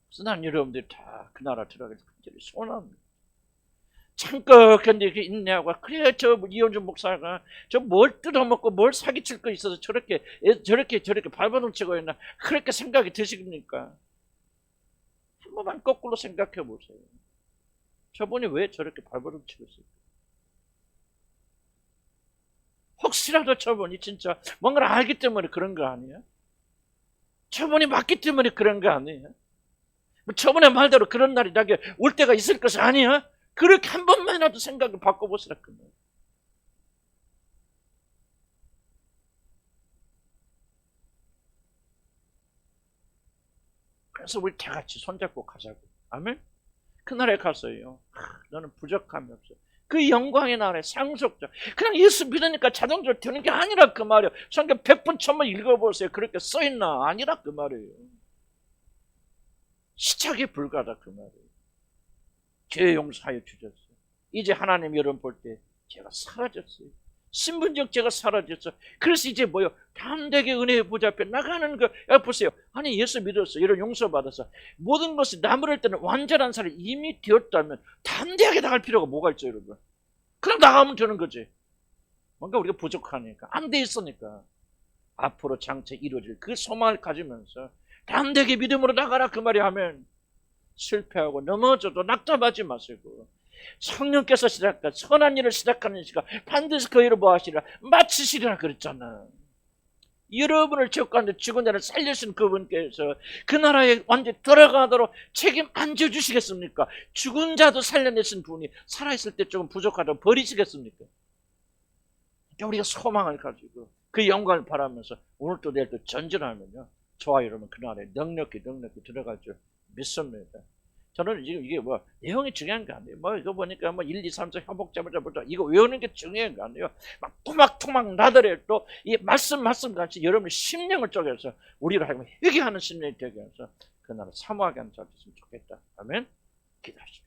그래서 난 여러분들이 다 그 나라 들어가서 간절히 소원합니다. 참고 견디게 인내하고 그래 저 이현주 목사가 저 뭘 뜯어먹고 뭘 사기칠 거 있어서 저렇게 발버둥 치고 있나 그렇게 생각이 드십니까? 한 번만 거꾸로 생각해 보세요. 저분이 왜 저렇게 발버둥 치고 있을까? 혹시라도 저분이 진짜 뭔가를 알기 때문에 그런 거 아니에요? 저분이 맞기 때문에 그런 거 아니에요? 저분의 말대로 그런 날이 나게 올 때가 있을 것이 아니야? 그렇게 한 번만이라도 생각을 바꿔보시라. 그래서 우리 다 같이 손잡고 가자고. 아멘? 그 나라에 갔어요. 너는 부족함이 없어. 그 영광의 나라의 상속자. 그냥 예수 믿으니까 자동적으로 되는 게 아니라 그 말이에요. 성경 100번 1000번 읽어보세요. 그렇게 써있나? 아니라 그 말이에요. 시작에 불과하다 그 말이에요. 죄 용서하여 주셨어요. 이제 하나님 여러분 볼 때 제가 사라졌어요. 신분적 제가 사라졌어요. 그래서 이제 뭐요? 담대하게 은혜의 보좌 앞에 나가는 거. 보세요. 아니 예수 믿었어. 이런 용서받아서 모든 것이 나무랄 때는 완전한 사람이 이미 되었다면 담대하게 나갈 필요가 뭐가 있죠 여러분? 그럼 나가면 되는 거지. 뭔가 우리가 부족하니까 안 돼 있으니까 앞으로 장차 이루어질 그 소망을 가지면서 담대하게 믿음으로 나가라 그 말이 하면 실패하고 넘어져도 낙담하지 마시고 성령께서 시작한 선한 일을 시작하는 시간 반드시 그 일을 뭐하시리라 마치시리라 그랬잖아. 여러분을 지옥 가운데 죽은 자를 살리신 그분께서 그 나라에 완전히 들어가도록 책임 안 져주시겠습니까? 죽은 자도 살려내신 분이 살아있을 때 조금 부족하다고 버리시겠습니까? 그러니까 우리가 소망을 가지고 그 영광을 바라면서 오늘도 내일도 전진하면요 저와 여러분 그 나라에 넉넉히 들어갈 줄 믿습니다. 저는 지금 이게 뭐 내용이 중요한 거 아니에요. 뭐 이거 보니까 뭐 1, 2, 3, 4 협복 잡자 이거 외우는 게 중요한 거 아니에요. 막 토막토막 나더라도 이 말씀 같이 여러분의 심령을 쪼개서 우리를 하여금 회개하는 심령이 되게 해서 그 나라 사모하게 하는 자 됐으면 좋겠다. 아멘. 기도하십시오.